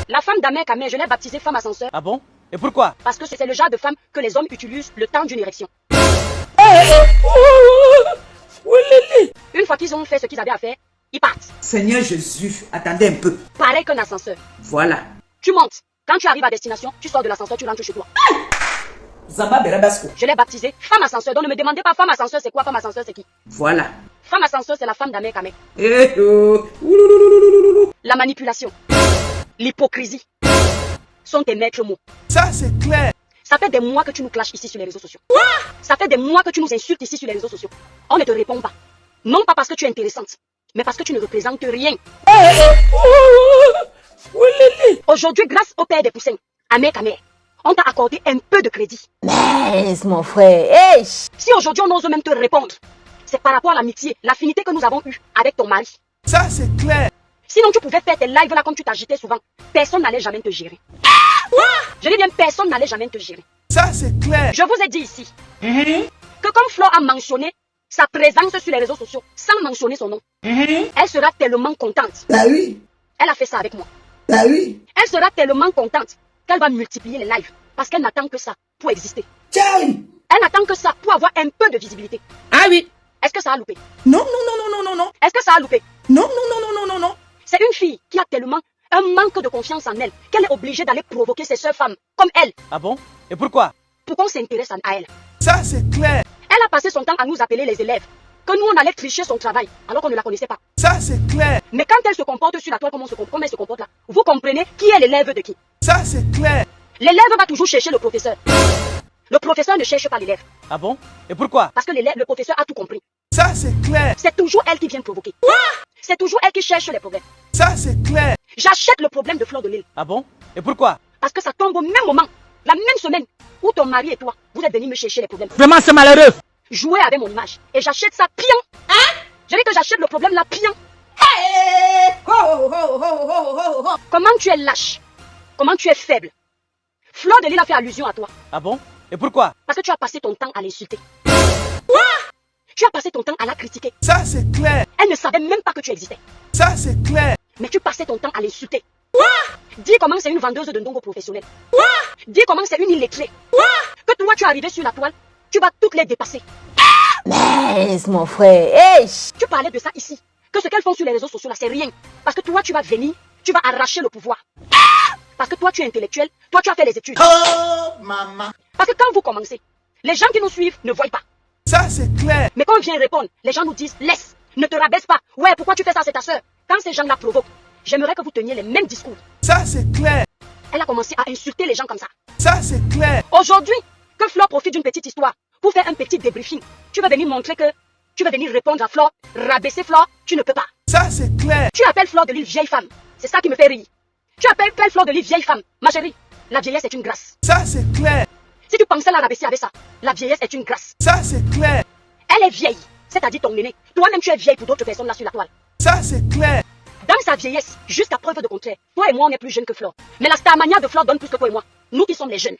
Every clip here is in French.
La femme d'Ahmed Kameh, je l'ai baptisée femme ascenseur. Ah bon? Et pourquoi? Parce que c'est le genre de femme que les hommes utilisent le temps d'une érection. Une fois qu'ils ont fait ce qu'ils avaient à faire, ils partent. Seigneur Jésus, attendez un peu. Pareil qu'un ascenseur. Voilà. Tu montes. Quand tu arrives à destination, tu sors de l'ascenseur, tu rentres chez toi. Zamba Berabasco. Je l'ai baptisée femme ascenseur. Donc ne me demandez pas femme ascenseur c'est quoi, femme ascenseur c'est qui. Voilà. Femme ascenseur c'est la femme d'Ahmed Kameh. Eh oh. La manipulation, l'hypocrisie sont tes maîtres mots. Ça c'est clair. Ça fait des mois que tu nous clashes ici sur les réseaux sociaux. Ça fait des mois que tu nous insultes ici sur les réseaux sociaux. On ne te répond pas. Non pas parce que tu es intéressante, mais parce que tu ne représentes rien. Aujourd'hui, grâce au père des poussins, Ahmed Kameh, on t'a accordé un peu de crédit. Mais mon frère, hey. Si aujourd'hui on ose même te répondre, c'est par rapport à l'amitié, l'affinité que nous avons eue avec ton mari. Ça c'est clair. Sinon tu pouvais faire tes lives là comme tu t'agitais souvent. Personne n'allait jamais te gérer. Je dis bien personne n'allait jamais te gérer. Ça c'est clair. Je vous ai dit ici que comme Flo a mentionné sa présence sur les réseaux sociaux sans mentionner son nom, elle sera tellement contente. Bah oui. Elle a fait ça avec moi. Bah oui. Elle sera tellement contente qu'elle va multiplier les lives parce qu'elle n'attend que ça pour exister. Charlie. Elle n'attend que ça pour avoir un peu de visibilité. Ah oui. Est-ce que ça a loupé? Non, non, non, non, non, non, non. Est-ce que ça a loupé? Non, non, non, non, non, non, non. C'est une fille qui a tellement un manque de confiance en elle qu'elle est obligée d'aller provoquer ses sœurs femmes comme elle Ah bon? Et pourquoi? pour qu'on s'intéresse à elle. Ça c'est clair. Elle a passé son temps à nous appeler les élèves, que nous on allait tricher son travail alors qu'on ne la connaissait pas. Ça c'est clair. Mais quand elle se comporte sur la toile comme elle se comporte là, vous comprenez qui est l'élève de qui? Ça c'est clair. L'élève va toujours chercher le professeur. Le professeur ne cherche pas l'élève Ah bon? Et pourquoi? parce que le professeur a tout compris. Ça c'est clair. C'est toujours elle qui vient provoquer. C'est toujours elle qui cherche les problèmes. Ça c'est clair. J'achète le problème de Fleur de Lille Ah bon? Et pourquoi? parce que ça tombe au même moment, la même semaine où ton mari et toi, vous êtes venus me chercher les problèmes. Vraiment c'est malheureux! Jouer avec mon image. Et j'achète ça pion. Je dis que j'achète le problème là pion. Comment tu es lâche? Comment tu es faible? Fleur de Lille a fait allusion à toi Ah bon? Et pourquoi? parce que tu as passé ton temps à l'insulter. Tu as passé ton temps à la critiquer. Ça c'est clair. Elle ne savait même pas que tu existais. Ça c'est clair. Mais tu passais ton temps à l'insulter. Dis comment c'est une vendeuse de ndongo professionnelle. Dis comment c'est une illettrée. Que toi tu es arrivé sur la toile, tu vas toutes les dépasser. Mais mon frère, hey. Tu parlais de ça ici. Que ce qu'elles font sur les réseaux sociaux là, c'est rien. Parce que toi tu vas venir, tu vas arracher le pouvoir. Parce que toi tu es intellectuel, toi tu as fait les études. Oh maman. Parce que quand vous commencez, les gens qui nous suivent ne voient pas. Ça c'est clair. Mais quand on vient répondre, les gens nous disent laisse, ne te rabaisse pas. Ouais, pourquoi tu fais ça, c'est ta soeur. Quand ces gens la provoquent, j'aimerais que vous teniez les mêmes discours. Ça c'est clair. Elle a commencé à insulter les gens comme ça. Ça c'est clair. Aujourd'hui, que Fleur profite d'une petite histoire pour faire un petit débriefing, tu vas venir montrer que tu vas venir répondre à Fleur, rabaisser Fleur, tu ne peux pas. Ça c'est clair. Tu appelles Fleur de Lille vieille femme. C'est ça qui me fait rire. Tu appelles Fleur de Lille vieille femme. Ma chérie, la vieillesse est une grâce. Ça c'est clair. Si tu pensais la rabaisser avec ça, la vieillesse est une grâce. Ça c'est clair. Elle est vieille, c'est-à-dire ton aîné. Toi-même tu es vieille pour d'autres personnes là sur la toile. Ça c'est clair. Dans sa vieillesse, jusqu'à preuve de contraire, toi et moi on est plus jeunes que Fleur. Mais la starmania de Fleur donne plus que toi et moi. Nous qui sommes les jeunes.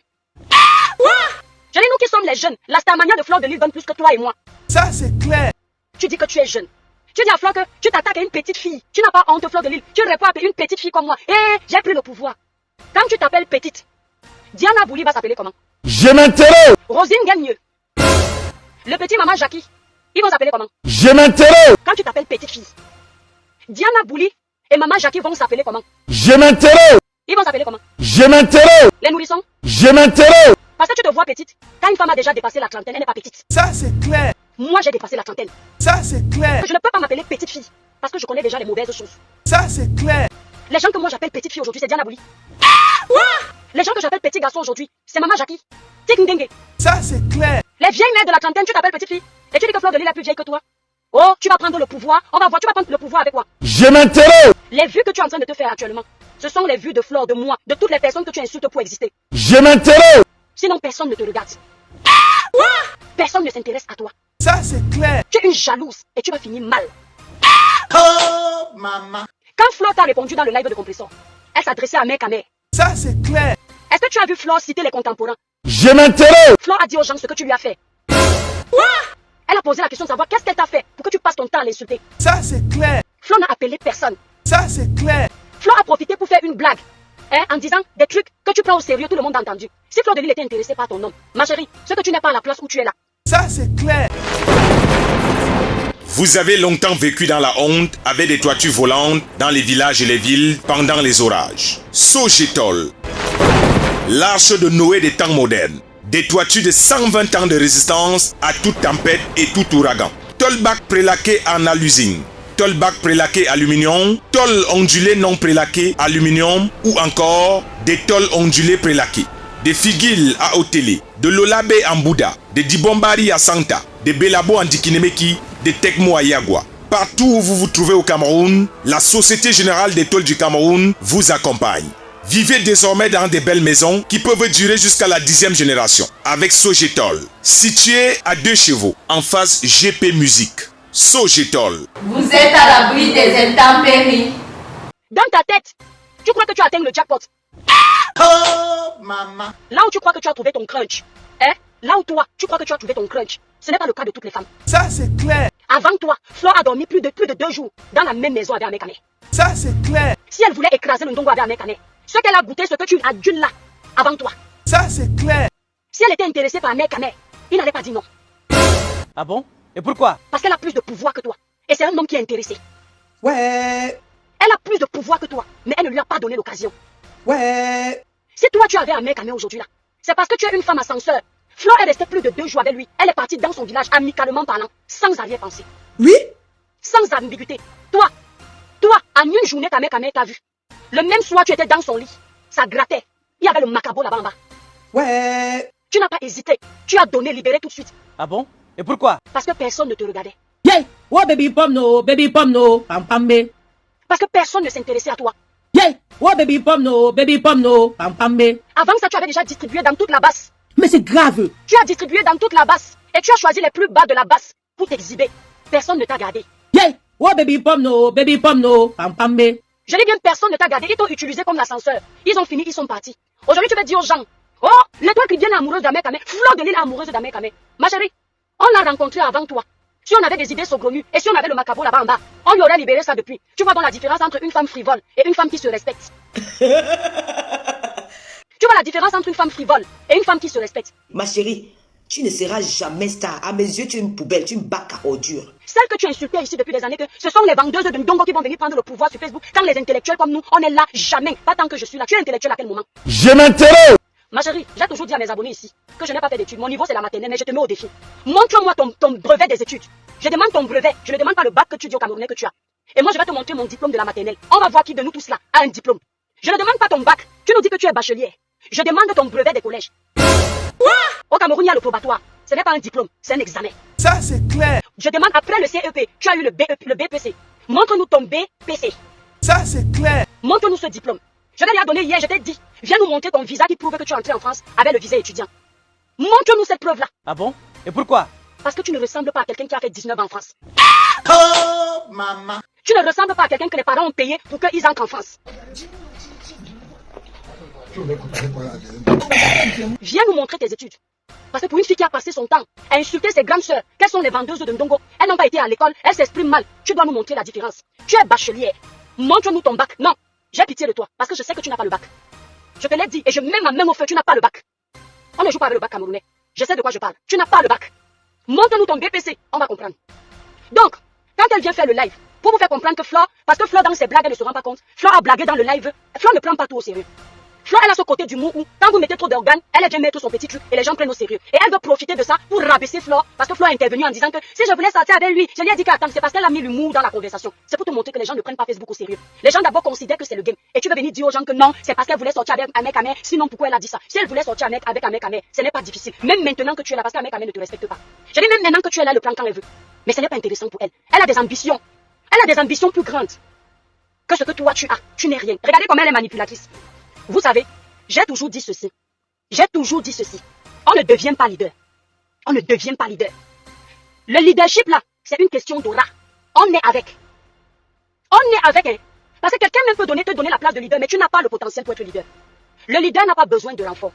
Je dis nous qui sommes les jeunes. La starmania de Fleur de Lille donne plus que toi et moi. Ça c'est clair. Tu dis que tu es jeune. Tu dis à Fleur que tu t'attaques à une petite fille. Tu n'as pas honte, Fleur de Lille. Tu réponds à une petite fille comme moi. Eh, j'ai pris le pouvoir. Quand tu t'appelles petite, Diana Bouli va s'appeler comment? Je m'interroge! Rosine gagne mieux. Le petit maman Jackie, ils vont s'appeler comment? Je m'interroge! Quand tu t'appelles petite fille, Diana Bouli et maman Jackie vont s'appeler comment? Je m'interroge! Ils vont s'appeler comment? Je m'interroge! Les nourrissons? Je m'interroge! Parce que tu te vois petite. Quand une femme a déjà dépassé la trentaine, elle n'est pas petite. Ça c'est clair. Moi j'ai dépassé la trentaine. Ça c'est clair. Je ne peux pas m'appeler petite fille. Parce que je connais déjà les mauvaises choses. Ça c'est clair. Les gens que moi j'appelle petite fille aujourd'hui, c'est Diana Bouli. Les gens que j'appelle petit garçon aujourd'hui, c'est maman Jackie. Tikndenge. Ça c'est clair. Les vieilles mères de la trentaine, tu t'appelles petite fille. Et tu dis que Fleur de Lille est plus vieille que toi. Oh, tu vas prendre le pouvoir. On va voir, tu vas prendre le pouvoir avec quoi? Je m'interroge! Les vues que tu es en train de te faire actuellement, ce sont les vues de Fleur, de moi, de toutes les personnes que tu insultes pour exister. Je m'interroge! Sinon, personne ne te regarde. Personne ne s'intéresse à toi. Ça c'est clair. Tu es une jalouse et tu vas finir mal. Oh maman. Quand Fleur t'a répondu dans le live de Compressor, elle s'adressait à Ahmed Kameh. Ça c'est clair. Est-ce que tu as vu Fleur citer les contemporains? Je m'interroge! Fleur a dit aux gens ce que tu lui as fait. Elle a posé la question de savoir qu'est-ce qu'elle t'a fait pour que tu passes ton temps à l'insulter. Ça c'est clair. Fleur n'a appelé personne. Ça c'est clair. Fleur a profité pour faire une blague. Hein, en disant des trucs que tu prends au sérieux, tout le monde a entendu. Si Fleur de Lys était intéressée par ton homme, ma chérie, c'est que tu n'es pas à la place où tu es là. Ça c'est clair. Vous avez longtemps vécu dans la honte avec des toitures volantes dans les villages et les villes pendant les orages. Sogetol, l'arche de Noé des temps modernes. Des toitures de 120 ans de résistance à toute tempête et tout ouragan. Tolbac prélaqué en alusine. Tolbac prélaqué aluminium. Tol ondulé non prélaqué aluminium. Ou encore des tôles ondulés prélaqués. Des figuilles à Otélé. De l'Olabé en Bouddha. Des Dibombari à Santa. Des Belabo en Dikinemeki. Des Tekmo à Yagua. Partout où vous vous trouvez au Cameroun, la Société Générale des Tôles du Cameroun vous accompagne. Vivez désormais dans des belles maisons qui peuvent durer jusqu'à la 10e génération. Avec Sogetol, situé à 2 chevaux, en face GP Musique. Sogetol. Vous êtes à l'abri des intempéries. Dans ta tête, tu crois que tu atteins le jackpot. Oh maman. Là où tu crois que tu as trouvé ton crunch. Hein? Là où toi, tu crois que tu as trouvé ton crunch. Ce n'est pas le cas de toutes les femmes. Ça c'est clair. Avant toi, Flore a dormi plus de 2 jours dans la même maison avec Amekane. Ça c'est clair. Si elle voulait écraser le ndongo avec Amekane, ce qu'elle a goûté, ce que tu as dû là, avant toi. Ça c'est clair. Si elle était intéressée par Amekane, il n'allait pas dire non. Ah bon? Et pourquoi? Parce qu'elle a plus de pouvoir que toi. Et c'est un homme qui est intéressé. Ouais, Elle a plus de pouvoir que toi, mais elle ne lui a pas donné l'occasion. ouais. Si toi tu avais Amekane aujourd'hui là, c'est parce que tu es une femme ascenseur. Flore est restée plus de 2 jours avec lui. Elle est partie dans son village amicalement parlant, sans arrière-pensée. Oui? Sans ambiguïté. Toi, en une journée qu'Amekane t'a vu. Le même soir, tu étais dans son lit. Ça grattait. Il y avait le macabo là-bas en bas. Ouais. Tu n'as pas hésité. Tu as donné, libéré tout de suite. Ah bon? Et pourquoi? Parce que personne ne te regardait. Yeah, oh baby pom no, pam pam be. Parce que personne ne s'intéressait à toi. Yeah, oh baby pom no, pam pam be. Avant ça, tu avais déjà distribué dans toute la basse. Mais c'est grave. Tu as distribué dans toute la basse. Et tu as choisi les plus bas de la basse pour t'exhiber. Personne ne t'a gardé. Yeah, oh baby pom no, pam pam be. Je dis bien, personne ne t'a gardé. Ils t'ont utilisé comme l'ascenseur. Ils ont fini, ils sont partis. Aujourd'hui, tu vas dire aux gens, oh, l'étoile qui vient amoureuse d'Amekane, Fleur de Lys amoureuse d'Amekane. Ma chérie, on l'a rencontré avant toi. Si on avait des idées saugrenues et si on avait le macabo là-bas en bas, on lui aurait libéré ça depuis. Tu vois donc la différence entre une femme frivole et une femme qui se respecte. Tu vois la différence entre une femme frivole et une femme qui se respecte. Ma chérie, tu ne seras jamais star. À mes yeux, tu es une poubelle, tu es une bac à ordures. Celle que tu insultais ici depuis des années, que ce sont les vendeuses de ndongo qui vont venir prendre le pouvoir sur Facebook. Quand les intellectuels comme nous, on est là, jamais. Pas tant que je suis là. Tu es intellectuel à quel moment? Je m'interroge. Ma chérie, j'ai toujours dit à mes abonnés ici que je n'ai pas fait d'études. Mon niveau c'est la maternelle, mais je te mets au défi. Montre-moi ton brevet des études. Je demande ton brevet. Je ne demande pas le bac que tu dis au Camerounais que tu as. Et moi je vais te montrer mon diplôme de la maternelle. On va voir qui de nous tous là a un diplôme. Je ne demande pas ton bac. Tu nous dis que tu es bachelier. Je demande ton brevet des collèges. Au Cameroun, il y a le probatoire. Ce n'est pas un diplôme, c'est un examen. Ça c'est clair. Je demande après le CEP, tu as eu le BPC. Montre-nous ton BPC. Ça c'est clair. Montre-nous ce diplôme. Je l'ai donné hier, je t'ai dit, viens nous montrer ton visa qui prouve que tu es entré en France avec le visa étudiant. Montre-nous cette preuve-là. Ah bon? Et pourquoi? Parce que tu ne ressembles pas à quelqu'un qui a fait 19 ans en France. Oh maman. Tu ne ressembles pas à quelqu'un que les parents ont payé pour qu'ils entrent en France. Viens nous montrer tes études. Parce que pour une fille qui a passé son temps à insulter ses grandes sœurs, qu'elles sont les vendeuses de ndongo, elles n'ont pas été à l'école, elles s'expriment mal. Tu dois nous montrer la différence. Tu es bachelier. Montre-nous ton bac. Non, j'ai pitié de toi parce que je sais que tu n'as pas le bac. Je te l'ai dit et je mets ma main au feu, tu n'as pas le bac. On ne joue pas avec le bac camerounais. Je sais de quoi je parle. Tu n'as pas le bac. Montre-nous ton BPC, on va comprendre. Donc, quand elle vient faire le live, pour vous faire comprendre que Flore, parce que Flore dans ses blagues, elle ne se rend pas compte, Flore a blagué dans le live, Flore ne prend pas tout au sérieux. Flore, elle a ce côté d'humour où, quand vous mettez trop d'organes, elle vient mettre son petit truc et les gens prennent au sérieux. Et elle veut profiter de ça pour rabaisser Flore, parce que Flore est intervenue en disant que si je voulais sortir avec lui, je lui ai dit qu'attends, c'est parce qu'elle a mis l'humour dans la conversation. C'est pour te montrer que les gens ne prennent pas Facebook au sérieux. Les gens d'abord considèrent que c'est le game. Et tu veux venir dire aux gens que non, c'est parce qu'elle voulait sortir avec Amekane, sinon pourquoi elle a dit ça? Si elle voulait sortir avec Amekane, ce n'est pas difficile. Même maintenant que tu es là, parce qu'Amekane ne te respecte pas. Je dis même maintenant que tu es là, le plan quand elle veut. Mais ce n'est pas intéressant pour elle. Elle a des ambitions. Elle a des ambitions plus grandes que ce que toi tu as. Tu n'es rien. Regardez comment elle est manipulatrice. Vous savez, j'ai toujours dit ceci. J'ai toujours dit ceci. On ne devient pas leader. On ne devient pas leader. Le leadership là, c'est une question d'aura. On est avec. On est avec. Hein. Parce que quelqu'un même peut te donner la place de leader, mais tu n'as pas le potentiel pour être leader. Le leader n'a pas besoin de renfort.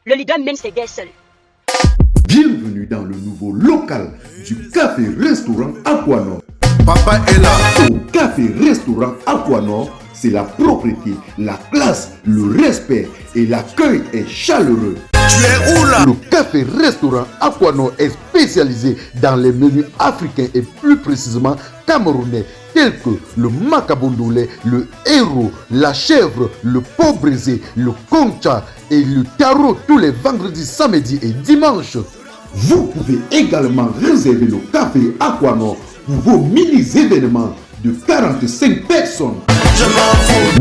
Le leader mène ses guerres seul. Bienvenue dans le nouveau local du café-restaurant Aquanor. Papa est là. Au café-restaurant Aquanor, c'est la propreté, la classe, le respect et l'accueil est chaleureux. Tu es où là? Le café-restaurant Aquano est spécialisé dans les menus africains et plus précisément camerounais tels que le macabondolé, le héros, la chèvre, le pot brisé, le concha et le tarot tous les vendredis, samedis et dimanches. Vous pouvez également réserver le café Aquano pour vos mini-événements de 45 personnes.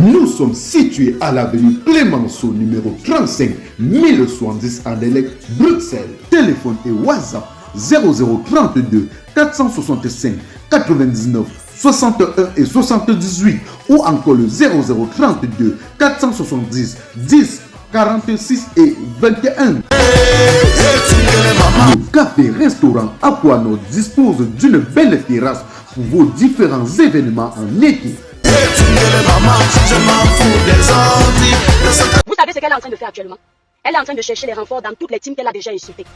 Nous sommes situés à l'avenue Clémenceau, numéro 35, 1070 Anderlecht, Bruxelles. Téléphone et WhatsApp 0032 465 99 61 et 78 ou encore le 0032 470 10 46 et 21. Le café-restaurant Aquano dispose d'une belle terrasse pour vos différents événements en été. Vous savez ce qu'elle est en train de faire actuellement? Elle est en train de chercher les renforts dans toutes les teams qu'elle a déjà insultées.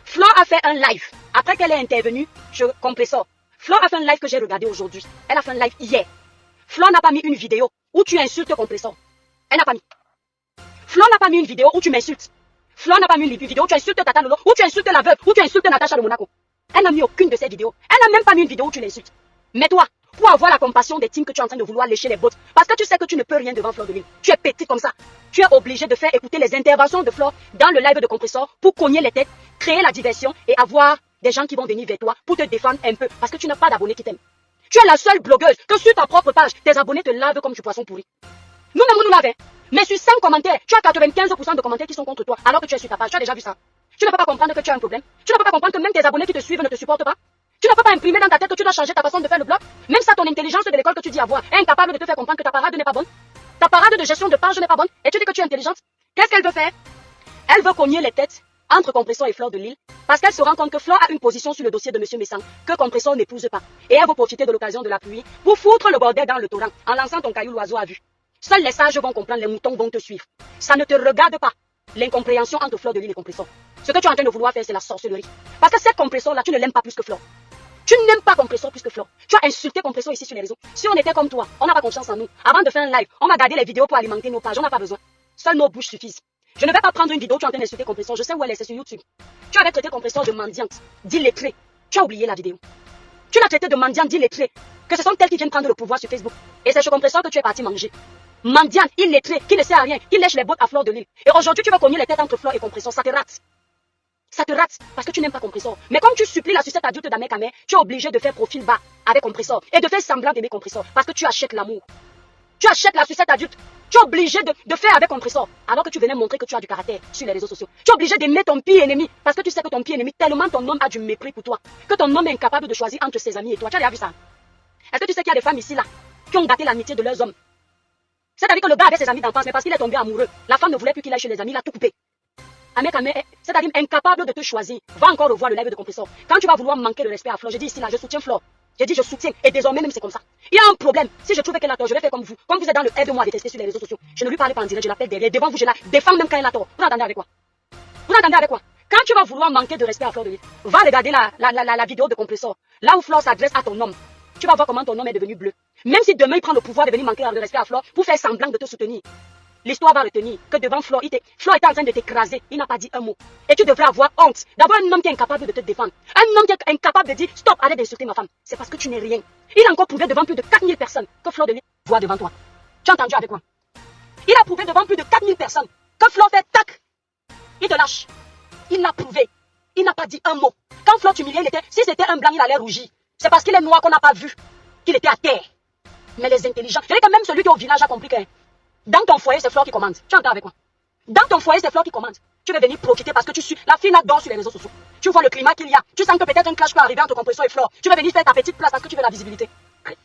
Flo a fait un live. Après qu'elle est intervenue, je compressor. Flo a fait un live que j'ai regardé aujourd'hui. Elle a fait un live hier. Flo n'a pas mis une vidéo où tu insultes compressor. Elle n'a pas mis. Flo n'a pas mis une vidéo où tu m'insultes. Flo n'a pas mis une vidéo où tu insultes Tata Lolo, où tu insultes la veuve, où tu insultes Natacha de Monaco. Elle n'a mis aucune de ces vidéos. Elle n'a même pas mis une vidéo où tu l'insultes. Mais toi, pour avoir la compassion des teams que tu es en train de vouloir lécher les bottes, parce que tu sais que tu ne peux rien devant Fleur de Lille. Tu es petite comme ça. Tu es obligé de faire écouter les interventions de Fleur dans le live de compressor pour cogner les têtes, créer la diversion et avoir des gens qui vont venir vers toi pour te défendre un peu parce que tu n'as pas d'abonnés qui t'aiment. Tu es la seule blogueuse que sur ta propre page, tes abonnés te lavent comme du poisson pourri. Nous-mêmes nous lavons. Mais sur 5 commentaires, tu as 95% de commentaires qui sont contre toi alors que tu es sur ta page. Tu as déjà vu ça. Tu ne peux pas comprendre que tu as un problème. Tu ne peux pas comprendre que même tes abonnés qui te suivent ne te supportent pas. Tu ne peux pas imprimer dans ta tête que tu dois changer ta façon de faire le blog. Même ça, ton intelligence de l'école que tu dis avoir est incapable de te faire comprendre que ta parade n'est pas bonne. Ta parade de gestion de page n'est pas bonne. Et tu dis que tu es intelligente. Qu'est-ce qu'elle veut faire? Elle veut cogner les têtes entre Compressor et Fleur de Lille parce qu'elle se rend compte que Fleur a une position sur le dossier de M. Messang que Compressor n'épouse pas. Et elle veut profiter de l'occasion de la pluie pour foutre le bordel dans le torrent en lançant ton caillou l'oiseau à vue. Seuls les sages vont comprendre, les moutons vont te suivre. Ça ne te regarde pas. L'incompréhension entre Fleur de Lille et Compressor. Ce que tu es en train de vouloir faire, c'est la sorcellerie. Parce que cette Compressor-là, tu ne l'aimes pas plus que Fleur. Tu n'aimes pas Compressor plus que Fleur. Tu as insulté Compressor ici sur les réseaux. Si on était comme toi, on n'a pas confiance en nous. Avant de faire un live, on va garder les vidéos pour alimenter nos pages. On n'a pas besoin. Seules nos bouches suffisent. Je ne vais pas prendre une vidéo où tu es en train d'insulter Compressor. Je sais où elle est, c'est sur YouTube. Tu avais traité Compressor de mendiante, d'illettré. Tu as oublié la vidéo. Tu l'as traité de mendiante, d'illettré. Que ce sont elles qui viennent prendre le pouvoir sur Facebook. Et c'est chez Compressor que tu es parti manger. Mendiante, illettré, qui ne sert à rien, qui lèche les bottes à Fleur de Lille. Et aujourd'hui, tu vas cogner les têtes entre Fleur et Compressor. Ça te rate. Ça te rate parce que tu n'aimes pas Compressor. Mais comme tu supplies la sucette adulte d'Amek Amé, tu es obligé de faire profil bas avec Compressor et de faire semblant d'aimer Compressor parce que tu achètes l'amour. Tu achètes la sucette adulte. Tu es obligé de faire avec Compressor alors que tu venais montrer que tu as du caractère sur les réseaux sociaux. Tu es obligé d'aimer ton pire ennemi parce que tu sais que ton pire ennemi, tellement ton homme a du mépris pour toi, que ton homme est incapable de choisir entre ses amis et toi. Tu as déjà vu ça? Est-ce que tu sais qu'il y a des femmes ici là qui ont gâté l'amitié de leurs hommes? C'est-à-dire que le gars avait ses amis d'enfance, mais parce qu'il est tombé amoureux, la femme ne voulait plus qu'il aille chez les amis, il a tout coupé. Amek Amé, c'est-à-dire incapable de te choisir. Va encore revoir le live de Compressor. Quand tu vas vouloir manquer de respect à Fleur, je dis ici là, je soutiens Fleur. J'ai dit je soutiens, et désormais même c'est comme ça. Il y a un problème. Si je trouvais qu'elle a tort, je vais faire comme vous. Comme vous êtes dans le aide-moi à détester sur les réseaux sociaux. Je ne lui parle pas en direct, je l'appelle derrière. Devant vous, je la défends même quand elle a tort. Vous entendez avec quoi? Vous entendez avec quoi? Quand tu vas vouloir manquer de respect à Fleur de Lille, va regarder la vidéo de Compressor. Là où Fleur s'adresse à ton homme. Tu vas voir comment ton homme est devenu bleu. Même si demain il prend le pouvoir de venir manquer de respect à Fleur pour faire semblant de te soutenir. L'histoire va retenir que devant Fleur, Fleur était en train de t'écraser. Il n'a pas dit un mot. Et tu devrais avoir honte d'avoir un homme qui est incapable de te défendre. Un homme qui est incapable de dire stop, arrête d'insulter ma femme. C'est parce que tu n'es rien. Il a encore prouvé devant plus de 4000 personnes que Fleur de Lille voit devant toi. Tu as entendu avec moi? Il a prouvé devant plus de 4000 personnes que Fleur fait tac. Il te lâche. Il l'a prouvé. Il n'a pas dit un mot. Quand Fleur t'humiliait, si c'était un blanc, il allait rougir. C'est parce qu'il est noir qu'on n'a pas vu qu'il était à terre. Mais les intelligents, je dis que même celui qui est au village a compris que dans ton foyer, c'est Fleur qui commande. Tu entends avec moi? Dans ton foyer, c'est Fleur qui commande. Tu veux venir profiter parce que tu suis. La fille n'adore sur les réseaux sociaux. Tu vois le climat qu'il y a. Tu sens que peut-être un clash peut arriver entre Compressor et Fleur. Tu veux venir faire ta petite place parce que tu veux la visibilité.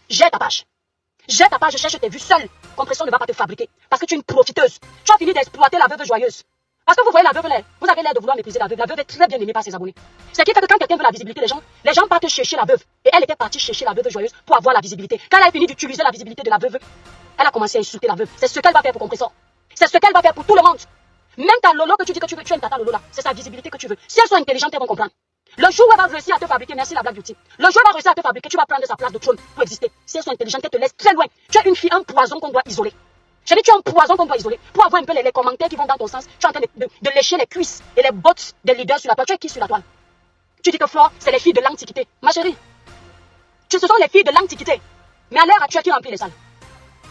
J'ai ta page. J'ai ta page, je cherche tes vues seule. Compressor ne va pas te fabriquer. Parce que tu es une profiteuse. Tu as fini d'exploiter la veuve joyeuse. Parce que vous voyez la veuve là, vous avez l'air de vouloir mépriser la veuve. La veuve est très bien aimée par ses abonnés. Ce qui fait que quand quelqu'un veut la visibilité, les gens partent chercher la veuve. Et elle était partie chercher la veuve joyeuse pour avoir la visibilité. Quand elle a fini d'utiliser la visibilité de la veuve, elle a commencé à insulter la veuve. C'est ce qu'elle va faire pour Compressor. C'est ce qu'elle va faire pour tout le monde. Même ta Lolo que tu dis que tu aimes Tata Lolo là, c'est sa visibilité que tu veux. Si elles sont intelligentes, elles vont comprendre. Le jour où elle va réussir à te fabriquer, merci la Black Beauty, le jour où elle va réussir à te fabriquer, tu vas prendre sa place de trône pour exister. Si elles sont intelligentes, elles te laissent très loin. Tu es une fille, un poison qu'on doit isoler. J'ai dit, tu es un poison qu'on doit isoler. Pour avoir un peu les commentaires qui vont dans ton sens, tu es en train de lécher les cuisses et les bottes des leaders sur la toile. Tu es qui sur la toile? Tu dis que Flore, c'est les filles de l'Antiquité. Ma chérie, ce sont les filles de l'Antiquité. Mais à l'heure actuelle, qui remplit les salles?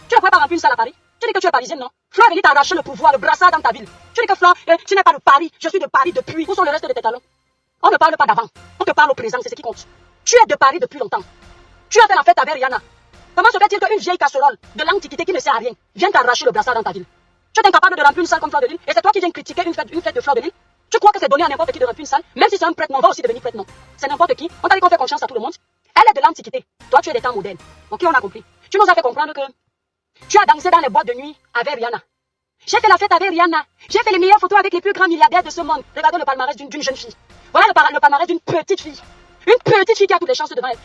Tu ne pourrais pas remplir une salle à Paris? Tu dis que tu es parisienne, non? Flore, elle t'a arraché le pouvoir, le brassard dans ta ville. Tu dis que Flore, tu n'es pas de Paris, je suis de Paris depuis. Où sont le reste de tes talons? On ne parle pas d'avant, on te parle au présent, c'est ce qui compte. Tu es de Paris depuis longtemps. Tu as fait la fête avec Rihanna. Comment se fait-il qu'une vieille casserole de l'Antiquité qui ne sert à rien vient t'arracher le brassard dans ta ville? Tu es incapable de remplir une salle comme Fleur de Lys et c'est toi qui viens critiquer une fête de Fleur de Lys? Tu crois que c'est donné à n'importe qui de remplir une salle? Même si c'est un prêtre, on va aussi devenir prêtre, non? C'est n'importe qui. On t'a dit qu'on fait confiance à tout le monde. Elle est de l'Antiquité. Toi, tu es des temps modernes. Ok, on a compris. Tu nous as fait comprendre que tu as dansé dans les boîtes de nuit avec Rihanna. J'ai fait la fête avec Rihanna. J'ai fait les meilleures photos avec les plus grands milliardaires de ce monde. Regardez le palmarès d'une jeune fille. Voilà le palmarès d'une petite fille. Une petite fille qui a toutes les chances devant elle.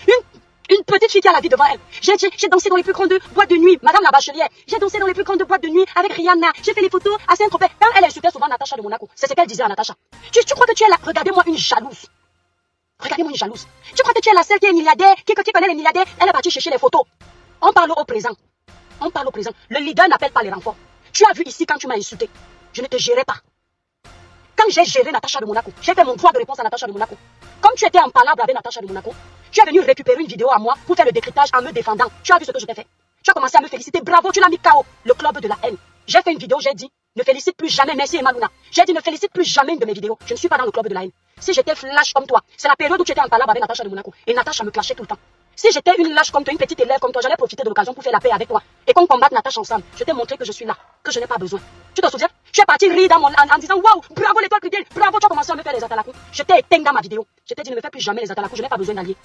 Une petite fille qui a la vie devant elle. J'ai dansé dans les plus grandes boîtes de nuit. Madame la bachelière. J'ai dansé dans les plus grandes boîtes de nuit avec Rihanna. J'ai fait les photos à Saint-Tropez. Quand elle insultait souvent Natacha de Monaco, c'est ce qu'elle disait à Natacha. Tu crois que tu es là? Regardez-moi une jalouse. Regardez-moi une jalouse. Tu crois que tu es la seule qui est milliardaire, qui connaît les milliardaires? Elle est partie chercher les photos. On parle au présent. On parle au présent. Le leader n'appelle pas les renforts. Tu as vu ici quand tu m'as insulté. Je ne te gérais pas. Quand j'ai géré Natacha de Monaco, j'ai fait mon droit de réponse à Natacha de Monaco. Comme tu étais en palabre avec Natacha de Monaco, tu es venu récupérer une vidéo à moi pour faire le décryptage en me défendant. Tu as vu ce que je t'ai fait? Tu as commencé à me féliciter. Bravo, tu l'as mis KO. Le club de la haine. J'ai fait une vidéo, j'ai dit, ne félicite plus jamais Merci Emma Luna. J'ai dit, ne félicite plus jamais une de mes vidéos. Je ne suis pas dans le club de la haine. Si j'étais flash comme toi, c'est la période où tu étais en palabre avec Natacha de Monaco. Et Natacha me clashait tout le temps. Si j'étais une lâche comme toi, une petite élève comme toi, j'allais profiter de l'occasion pour faire la paix avec toi. Et qu'on combatte Natacha ensemble. Je t'ai montré que je suis là, que je n'ai pas besoin. Tu te souviens? Tu es parti rire en disant, waouh, bravo l'étoile Cridiel, bravo, tu as commencé à me faire les atalakou. Je t'ai éteint dans ma vidéo. Je t'ai dit, ne me fais plus jamais les atalakou, je n'ai pas besoin d'alliés.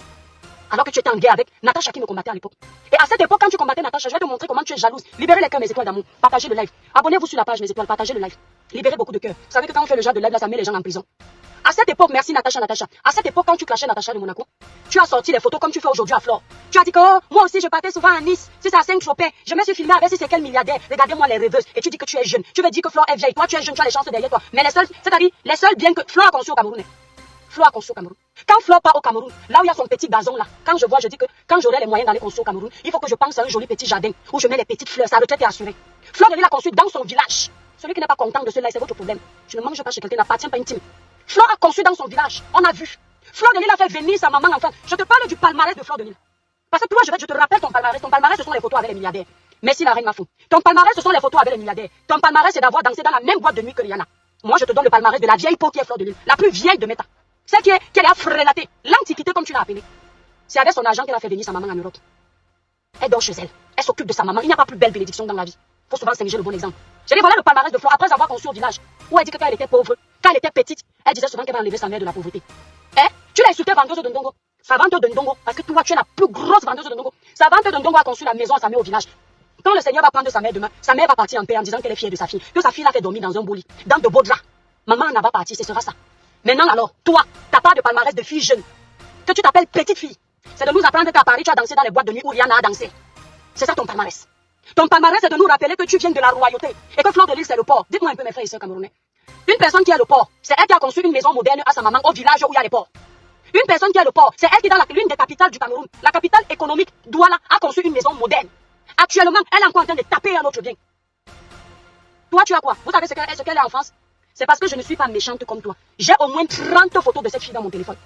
Alors que tu étais en guerre avec Natacha qui me combattait à l'époque. Et à cette époque, quand tu combattais Natacha, je vais te montrer comment tu es jalouse. Libérez les cœurs, mes étoiles d'amour. Partagez le live. Abonnez-vous sur la page, mes étoiles, partagez le live. Libérez beaucoup de cœurs. Vous savez que quand on fait le genre de live, là, ça met les gens en prison. À cette époque, merci Natacha. À cette époque, quand tu clashais Natacha de Monaco, tu as sorti les photos comme tu fais aujourd'hui à Flore. Tu as dit que oh, moi aussi je partais souvent à Nice. Si c'est à Saint-Tropez, je me suis filmé avec si c'est quel milliardaire. Regardez-moi les rêveuses. Et tu dis que tu es jeune. Tu veux dire que Flore est vieille. Toi, tu es jeune, tu as les chances derrière toi. Mais les seuls, c'est-à-dire les seuls biens que Flore a conçu au Cameroun. Flore a conçu au Cameroun. Quand Flore part au Cameroun, là où il y a son petit gazon là, quand je vois, je dis que quand j'aurai les moyens d'aller construire au Cameroun, il faut que je pense à un joli petit jardin où je mets les petites fleurs. Sa retraite est assurée. Flore de Lys l'a construit dans son village. Celui qui n'est pas content de cela, c'est votre problème. Je ne mange pas chez quelqu'un, n'appartient pas intime. Flore a conçu dans son village. On a vu. Flore de Lys a fait venir sa maman enfant. Je te parle du palmarès de Flore de Lys. Parce que toi, je te rappelle ton palmarès. Ton palmarès, ce sont les photos avec les milliardaires. Merci la reine Mafou. Ton palmarès, ce sont les photos avec les milliardaires. Ton palmarès, c'est d'avoir dansé dans la même boîte de nuit que Rihanna. Moi, je te donne le palmarès de la vieille peau qui est Flore de Lys. La plus vieille de Meta. Celle qui est à frélater. L'antiquité, comme tu l'as appelée. C'est avec son argent qu'elle a fait venir sa maman en Europe. Elle dort chez elle. Elle s'occupe de sa maman. Il n'y a pas plus belle bénédiction dans la vie. Il faut souvent s'engager le bon exemple. J'ai dit, voilà le palmarès de Flore après avoir conçu au village. Où elle dit que quand elle était pauvre, quand elle était petite, elle disait souvent qu'elle va enlever sa mère de la pauvreté. Tu l'as insultée vendeuse de Ndongo. Sa vente de Ndongo. Parce que toi, tu es la plus grosse vendeuse de Ndongo. Sa vente de Ndongo a conçu la maison à sa mère au village. Quand le Seigneur va prendre sa mère demain, sa mère va partir en paix en disant qu'elle est fière de sa fille. Que sa fille l'a fait dormir dans un beau lit, dans de beaux draps. Maman en a pas parti, ce sera ça. Maintenant alors, toi, t'as pas de palmarès de fille jeune. Que tu t'appelles petite fille. C'est de nous apprendre qu'à Paris, tu as dansé dans les boîtes de nuit où Rihanna a dansé. C'est ça ton palmarès. Ton palmarès, c'est de nous rappeler que tu viens de la royauté et que Flore de Lys, c'est le port. Dites-moi un peu, mes frères et sœurs camerounais. Une personne qui a le port, c'est elle qui a construit une maison moderne à sa maman au village où il y a les ports. Une personne qui a le port, c'est elle qui, dans l'une des capitales du Cameroun, la capitale économique, Douala, a construit une maison moderne. Actuellement, elle est encore en train de taper un autre bien. Toi, tu as quoi? Vous savez ce qu'elle est en France? C'est parce que je ne suis pas méchante comme toi. J'ai au moins 30 photos de cette fille dans mon téléphone.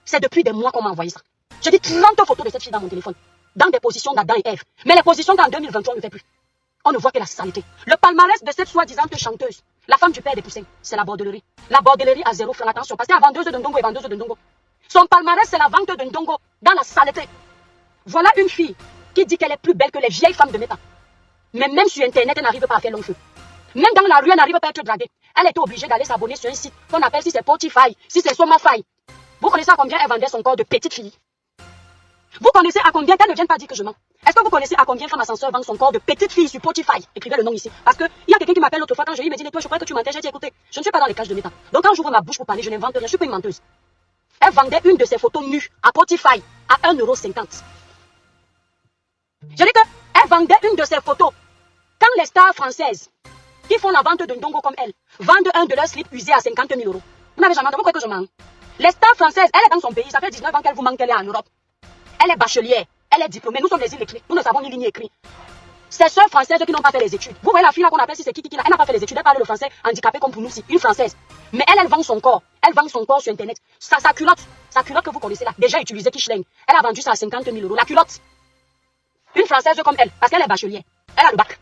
C'est depuis des mois qu'on m'a envoyé ça. J'ai dit 30 photos de cette fille dans mon téléphone. Dans des positions d'Adam et Ève. Mais les positions qu'en 2023, on ne fait plus. On ne voit que la saleté. Le palmarès de cette soi-disant chanteuse, la femme du père des poussins, c'est la bordellerie. La bordellerie à 0 francs. Attention, parce qu'elle est vendeuse de Ndongo et vendeuse de Ndongo. Son palmarès, c'est la vente de Ndongo dans la saleté. Voilà une fille qui dit qu'elle est plus belle que les vieilles femmes de Meta. Mais même sur Internet, elle n'arrive pas à faire long feu. Même dans la rue, elle n'arrive pas à être draguée. Elle était obligée d'aller s'abonner sur un site qu'on appelle si c'est Spotify, si c'est Somafy. Vous connaissez à combien elle vendait son corps de petite fille? Vous connaissez à combien, qu'elle ne vienne pas dire que je mens. Est-ce que vous connaissez à combien Femme Ascenseur vend son corps de petite fille sur Spotify? Écrivez le nom ici. Parce que il y a quelqu'un qui m'appelle l'autre fois quand je lui me dit, toi, je crois que tu mentais, j'ai dit, écoutez, je ne suis pas dans les cages de Meta. Donc quand j'ouvre ma bouche pour parler, je n'invente rien, je suis pas une menteuse. Elle vendait une de ses photos nues à Spotify à 1,50 €. Je dis que elle vendait une de ses photos. Quand les stars françaises qui font la vente de Ndongo comme elle vendent un de leurs slips usés à 50 000 €. Vous n'avez jamais entendu, vous croyez que je mens? Les stars françaises, elle est dans son pays. Ça fait 19 ans qu'elle vous manque, elle est en Europe. Elle est bachelière. Elle est diplômée. Nous sommes les illettrés. Nous ne savons ni lire ni écrire. Ces sœurs françaises qui n'ont pas fait les études. Vous voyez la fille là qu'on appelle si c'est qui là. Elle n'a pas fait les études. Elle parle le français handicapé comme pour nous si. Une française. Mais elle vend son corps. Elle vend son corps sur internet. Sa culotte que vous connaissez là, déjà utilisée Kishleng. Elle a vendu ça à 50 000 €. La culotte. Une française comme elle, parce qu'elle est bachelière. Elle a le bac.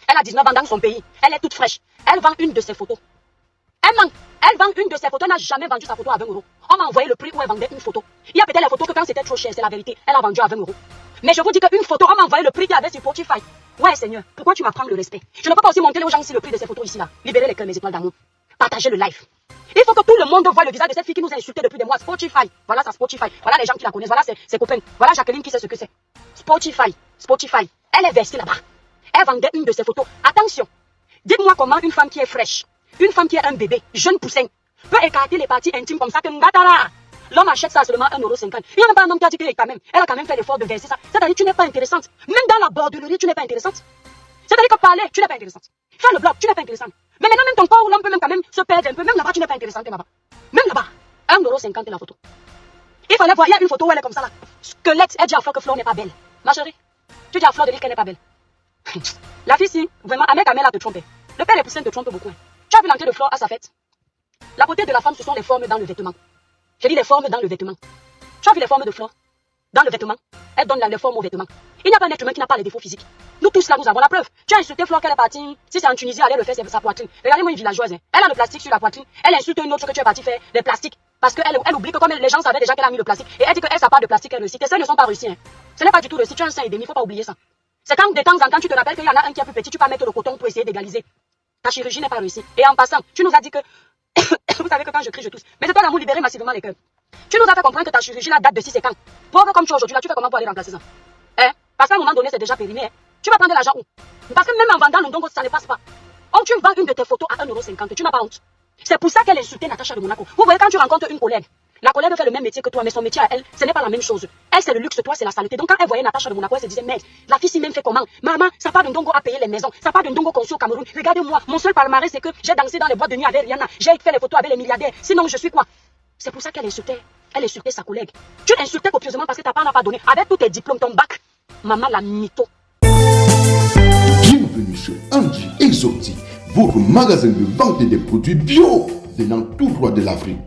Elle a 19 ans dans son pays. Elle est toute fraîche. Elle vend une de ses photos. Elle vend une de ses photos. Elle n'a jamais vendu sa photo à 20 €. On m'a envoyé le prix où elle vendait une photo. Il y a peut-être les photos que quand c'était trop cher, c'est la vérité. Elle a vendu à 20 €. Mais je vous dis qu'une photo, on m'a envoyé le prix qu'il y avait sur Spotify. Ouais, Seigneur, pourquoi tu m'apprends le respect? Je ne peux pas aussi montrer aux gens ici le prix de ces photos ici là. Libérez les cœurs, mes étoiles d'amour. Partagez le live. Il faut que tout le monde voit le visage de cette fille qui nous a insultés depuis des mois. Spotify. Voilà ça, Spotify. Voilà les gens qui la connaissent. Voilà ses copains. Voilà Jacqueline qui sait ce que c'est. Spotify. Elle est versée là-bas. Elle vendait une de ses photos. Attention. Dites-moi comment une femme qui est fraîche, une femme qui est un bébé, jeune poussin, peut écarter les parties intimes comme ça que Ngatara. L'homme achète ça seulement 1,50 €. Il n'y a même pas un homme qui a dit qu'elle a quand même fait l'effort de verser ça. C'est-à-dire que tu n'es pas intéressante. Même dans la bordellerie, tu n'es pas intéressante. C'est-à-dire que parler, tu n'es pas intéressante. Faire le blog, tu n'es pas intéressante. Mais maintenant, même ton corps, l'homme peut même quand même se perdre un peu. Même là-bas, tu n'es pas intéressante là-bas. Même là-bas, 1,50 € la photo. Il fallait voir, il y a une photo où elle est comme ça là. Squelette, elle dit à Flore que Flore n'est pas belle. Ma chérie, tu dis à Flore de dire qu'elle n'est pas belle. La fille, si, vraiment, Ahmed Kamel a te trompé. Le père et Poussin te trompe beaucoup. Tu as vu l'entrée de Flore à sa fête? La beauté de la femme, ce sont les formes dans le vêtement. J'ai dit les formes dans le vêtement. Tu as vu les formes de Flore? Dans le vêtement, elle donne les formes au vêtement. Il n'y a pas un être humain qui n'a pas les défauts physiques. Nous tous là, nous avons la preuve. Tu as insulté Flore qu'elle est partie. Si c'est en Tunisie, allez le faire, c'est sa poitrine. Regardez-moi une villageoise. Elle a le plastique sur la poitrine. Elle insulte une autre que tu es parti faire des plastiques. Parce qu'elle oublie que comme les gens savaient déjà qu'elle a mis le plastique. Et elle dit qu'elle, sa part de plastique, elle réussit. Tes sœurs ne sont pas réussies. Ce n'est pas du tout réussi. Tu as un sein et demi, il ne faut pas oublier ça. C'est quand de temps en temps tu te rappelles qu'il y en a un qui est plus petit, tu peux mettre le coton pour essayer d'égaliser. Ta chirurgie n'est pas réussie. Et en passant, tu nous as dit que... Vous savez que quand je crie, je tousse. Mais c'est toi l'amour libérer massivement les cœurs. Tu nous as fait comprendre que ta chirurgie là date de 6 et quand. Pauvre comme tu es aujourd'hui là, tu fais comment pour aller remplacer ça? Parce qu'à un moment donné, c'est déjà périmé. Tu vas prendre l'argent où? Parce que même en vendant le ndongo, ça ne passe pas. Oh, tu vends une de tes photos à 1,50 €. Tu n'as pas honte. C'est pour ça qu'elle insultait Natacha de Monaco. Vous voyez, quand tu rencontres une collègue, la collègue fait le même métier que toi, mais son métier à elle, ce n'est pas la même chose. Elle, c'est le luxe, toi, c'est la saleté. Donc, quand elle voyait Natacha de Monaco, elle se disait, mais la fille, si même fait comment? Maman, ça part de ndongo à payer les maisons. Ça part de ndongo conçu au Cameroun. Regardez-moi, mon seul palmarès, c'est que j'ai dansé dans les boîtes de nuit avec Rihanna. J'ai fait les photos avec les milliardaires. Sinon, je suis quoi? C'est pour ça qu'elle insultait. Elle insultait sa collègue. Tu l'insultais copieusement parce que ta part n'a pas donné. Avec tous tes diplômes, ton bac. Maman, la mytho. Bienvenue chez Angie Exotique, votre magasin de vente des produits bio venant tout droit de l'Afrique.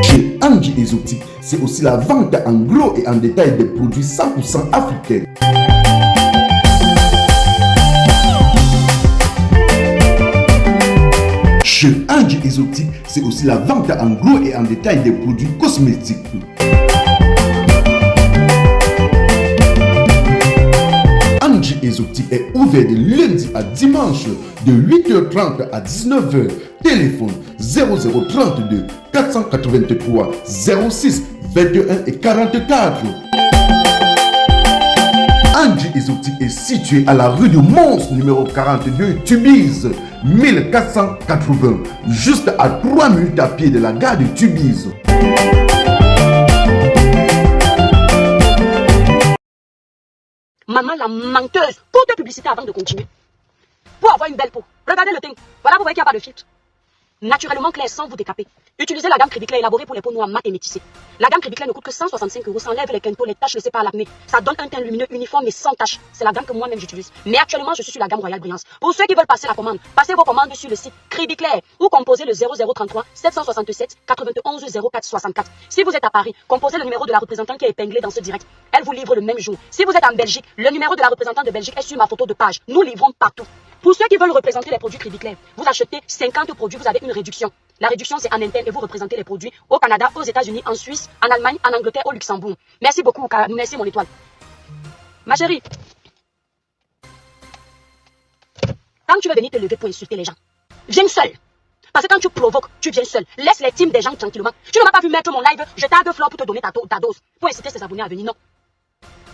Chez Angie Exotique, c'est aussi la vente en gros et en détail des produits 100% africains. Chez Angie Exotique, c'est aussi la vente en gros et en détail des produits cosmétiques. Angie Exotique est ouvert de lundi à dimanche de 8h30 à 19h. Téléphone 0032 483 06 21 et 44. Angie Exotique est situé à la rue du Mons, numéro 42, Tubize, 1480, juste à 3 minutes à pied de la gare de Tubize. Maman la menteuse. Pour te publicité avant de continuer. Pour avoir une belle peau. Regardez le teint. Voilà, vous voyez qu'il n'y a pas de filtre. Naturellement clair sans vous décaper. Utilisez la gamme Crédit Clair élaborée pour les peaux noires mat et métissées. La gamme Crédit Clair ne coûte que 165 €. Ça enlève les quintos, les taches laissées par l'acné. Ça donne un teint lumineux, uniforme et sans taches. C'est la gamme que moi-même j'utilise. Mais actuellement, je suis sur la gamme Royal Brillance. Pour ceux qui veulent passer la commande, passez vos commandes sur le site Crédit Clair ou composez le 0033 767 91 04 64. Si vous êtes à Paris, composez le numéro de la représentante qui est épinglé dans ce direct. Elle vous livre le même jour. Si vous êtes en Belgique, le numéro de la représentante de Belgique est sur ma photo de page. Nous livrons partout. Pour ceux qui veulent représenter les produits Crédit Clair, vous achetez 50 produits, vous avez une réduction. La réduction, c'est en interne et vous représentez les produits au Canada, aux États-Unis, en Suisse, en Allemagne, en Angleterre, au Luxembourg. Merci beaucoup, merci mon étoile. Ma chérie, quand tu veux venir te lever pour insulter les gens, viens seul. Parce que quand tu provoques, tu viens seul. Laisse les teams des gens tranquillement. Tu ne m'as pas vu mettre mon live, je tag Flore pour te donner ta dose, pour inciter ses abonnés à venir. Non.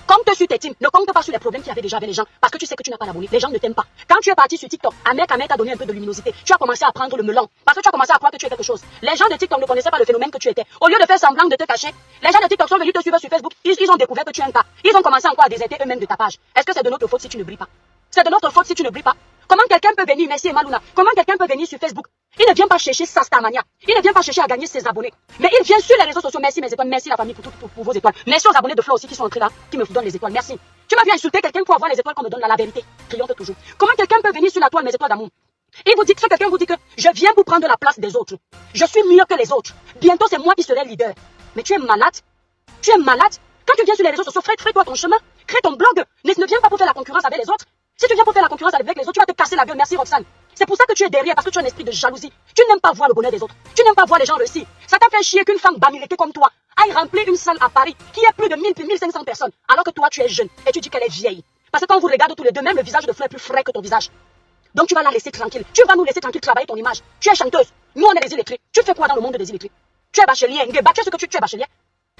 Compte sur tes teams, ne compte pas sur les problèmes qu'il y avait déjà avec les gens, parce que tu sais que tu n'as pas d'abonnés, les gens ne t'aiment pas. Quand tu es parti sur TikTok, Ahmed t'a donné un peu de luminosité, tu as commencé à prendre le melon, parce que tu as commencé à croire que tu es quelque chose. Les gens de TikTok ne connaissaient pas le phénomène que tu étais. Au lieu de faire semblant de te cacher, les gens de TikTok sont venus te suivre sur Facebook, ils ont découvert que tu es un tas. Ils ont commencé encore à déserter eux-mêmes de ta page. Est-ce que c'est de notre faute si tu ne brilles pas? C'est de notre faute si tu ne brilles pas. Comment quelqu'un peut venir, merci Emma Luna, comment quelqu'un peut venir sur Facebook Il ne vient pas chercher sa starmania. Il ne vient pas chercher à gagner ses abonnés. Mais il vient sur les réseaux sociaux. Merci mes étoiles. Merci la famille pour vos étoiles. Merci aux abonnés de Flo aussi qui sont entrés là, qui me donnent les étoiles. Merci. Tu m'as vu insulter quelqu'un pour avoir les étoiles qu'on me donne là, la vérité. Triomphe toujours. Comment quelqu'un peut venir sur la toile, mes étoiles d'amour? Il vous dit que quelqu'un vous dit que je viens pour prendre la place des autres. Je suis mieux que les autres. Bientôt c'est moi qui serai leader. Mais tu es malade. Tu es malade. Quand tu viens sur les réseaux sociaux, fais-toi ton chemin. Crée ton blog. Ne viens pas pour faire la concurrence avec les autres. Si tu viens pour faire la concurrence avec les autres, tu vas te casser la gueule. Merci Roxane. C'est pour ça que tu es derrière, parce que tu as un esprit de jalousie. Tu n'aimes pas voir le bonheur des autres. Tu n'aimes pas voir les gens réussir. Ça t'a fait chier qu'une femme bamilekée comme toi aille remplir une salle à Paris qui est plus de 1000 puis 1500 personnes, alors que toi tu es jeune et tu dis qu'elle est vieille. Parce que quand on vous regarde tous les deux, même le visage de Flo est plus frais que ton visage. Donc tu vas la laisser tranquille. Tu vas nous laisser tranquille travailler ton image. Tu es chanteuse. Nous on est des illettrés. Tu fais quoi dans le monde des illettrés? Tu es bachelier. Tu es ce que tu es bachelier.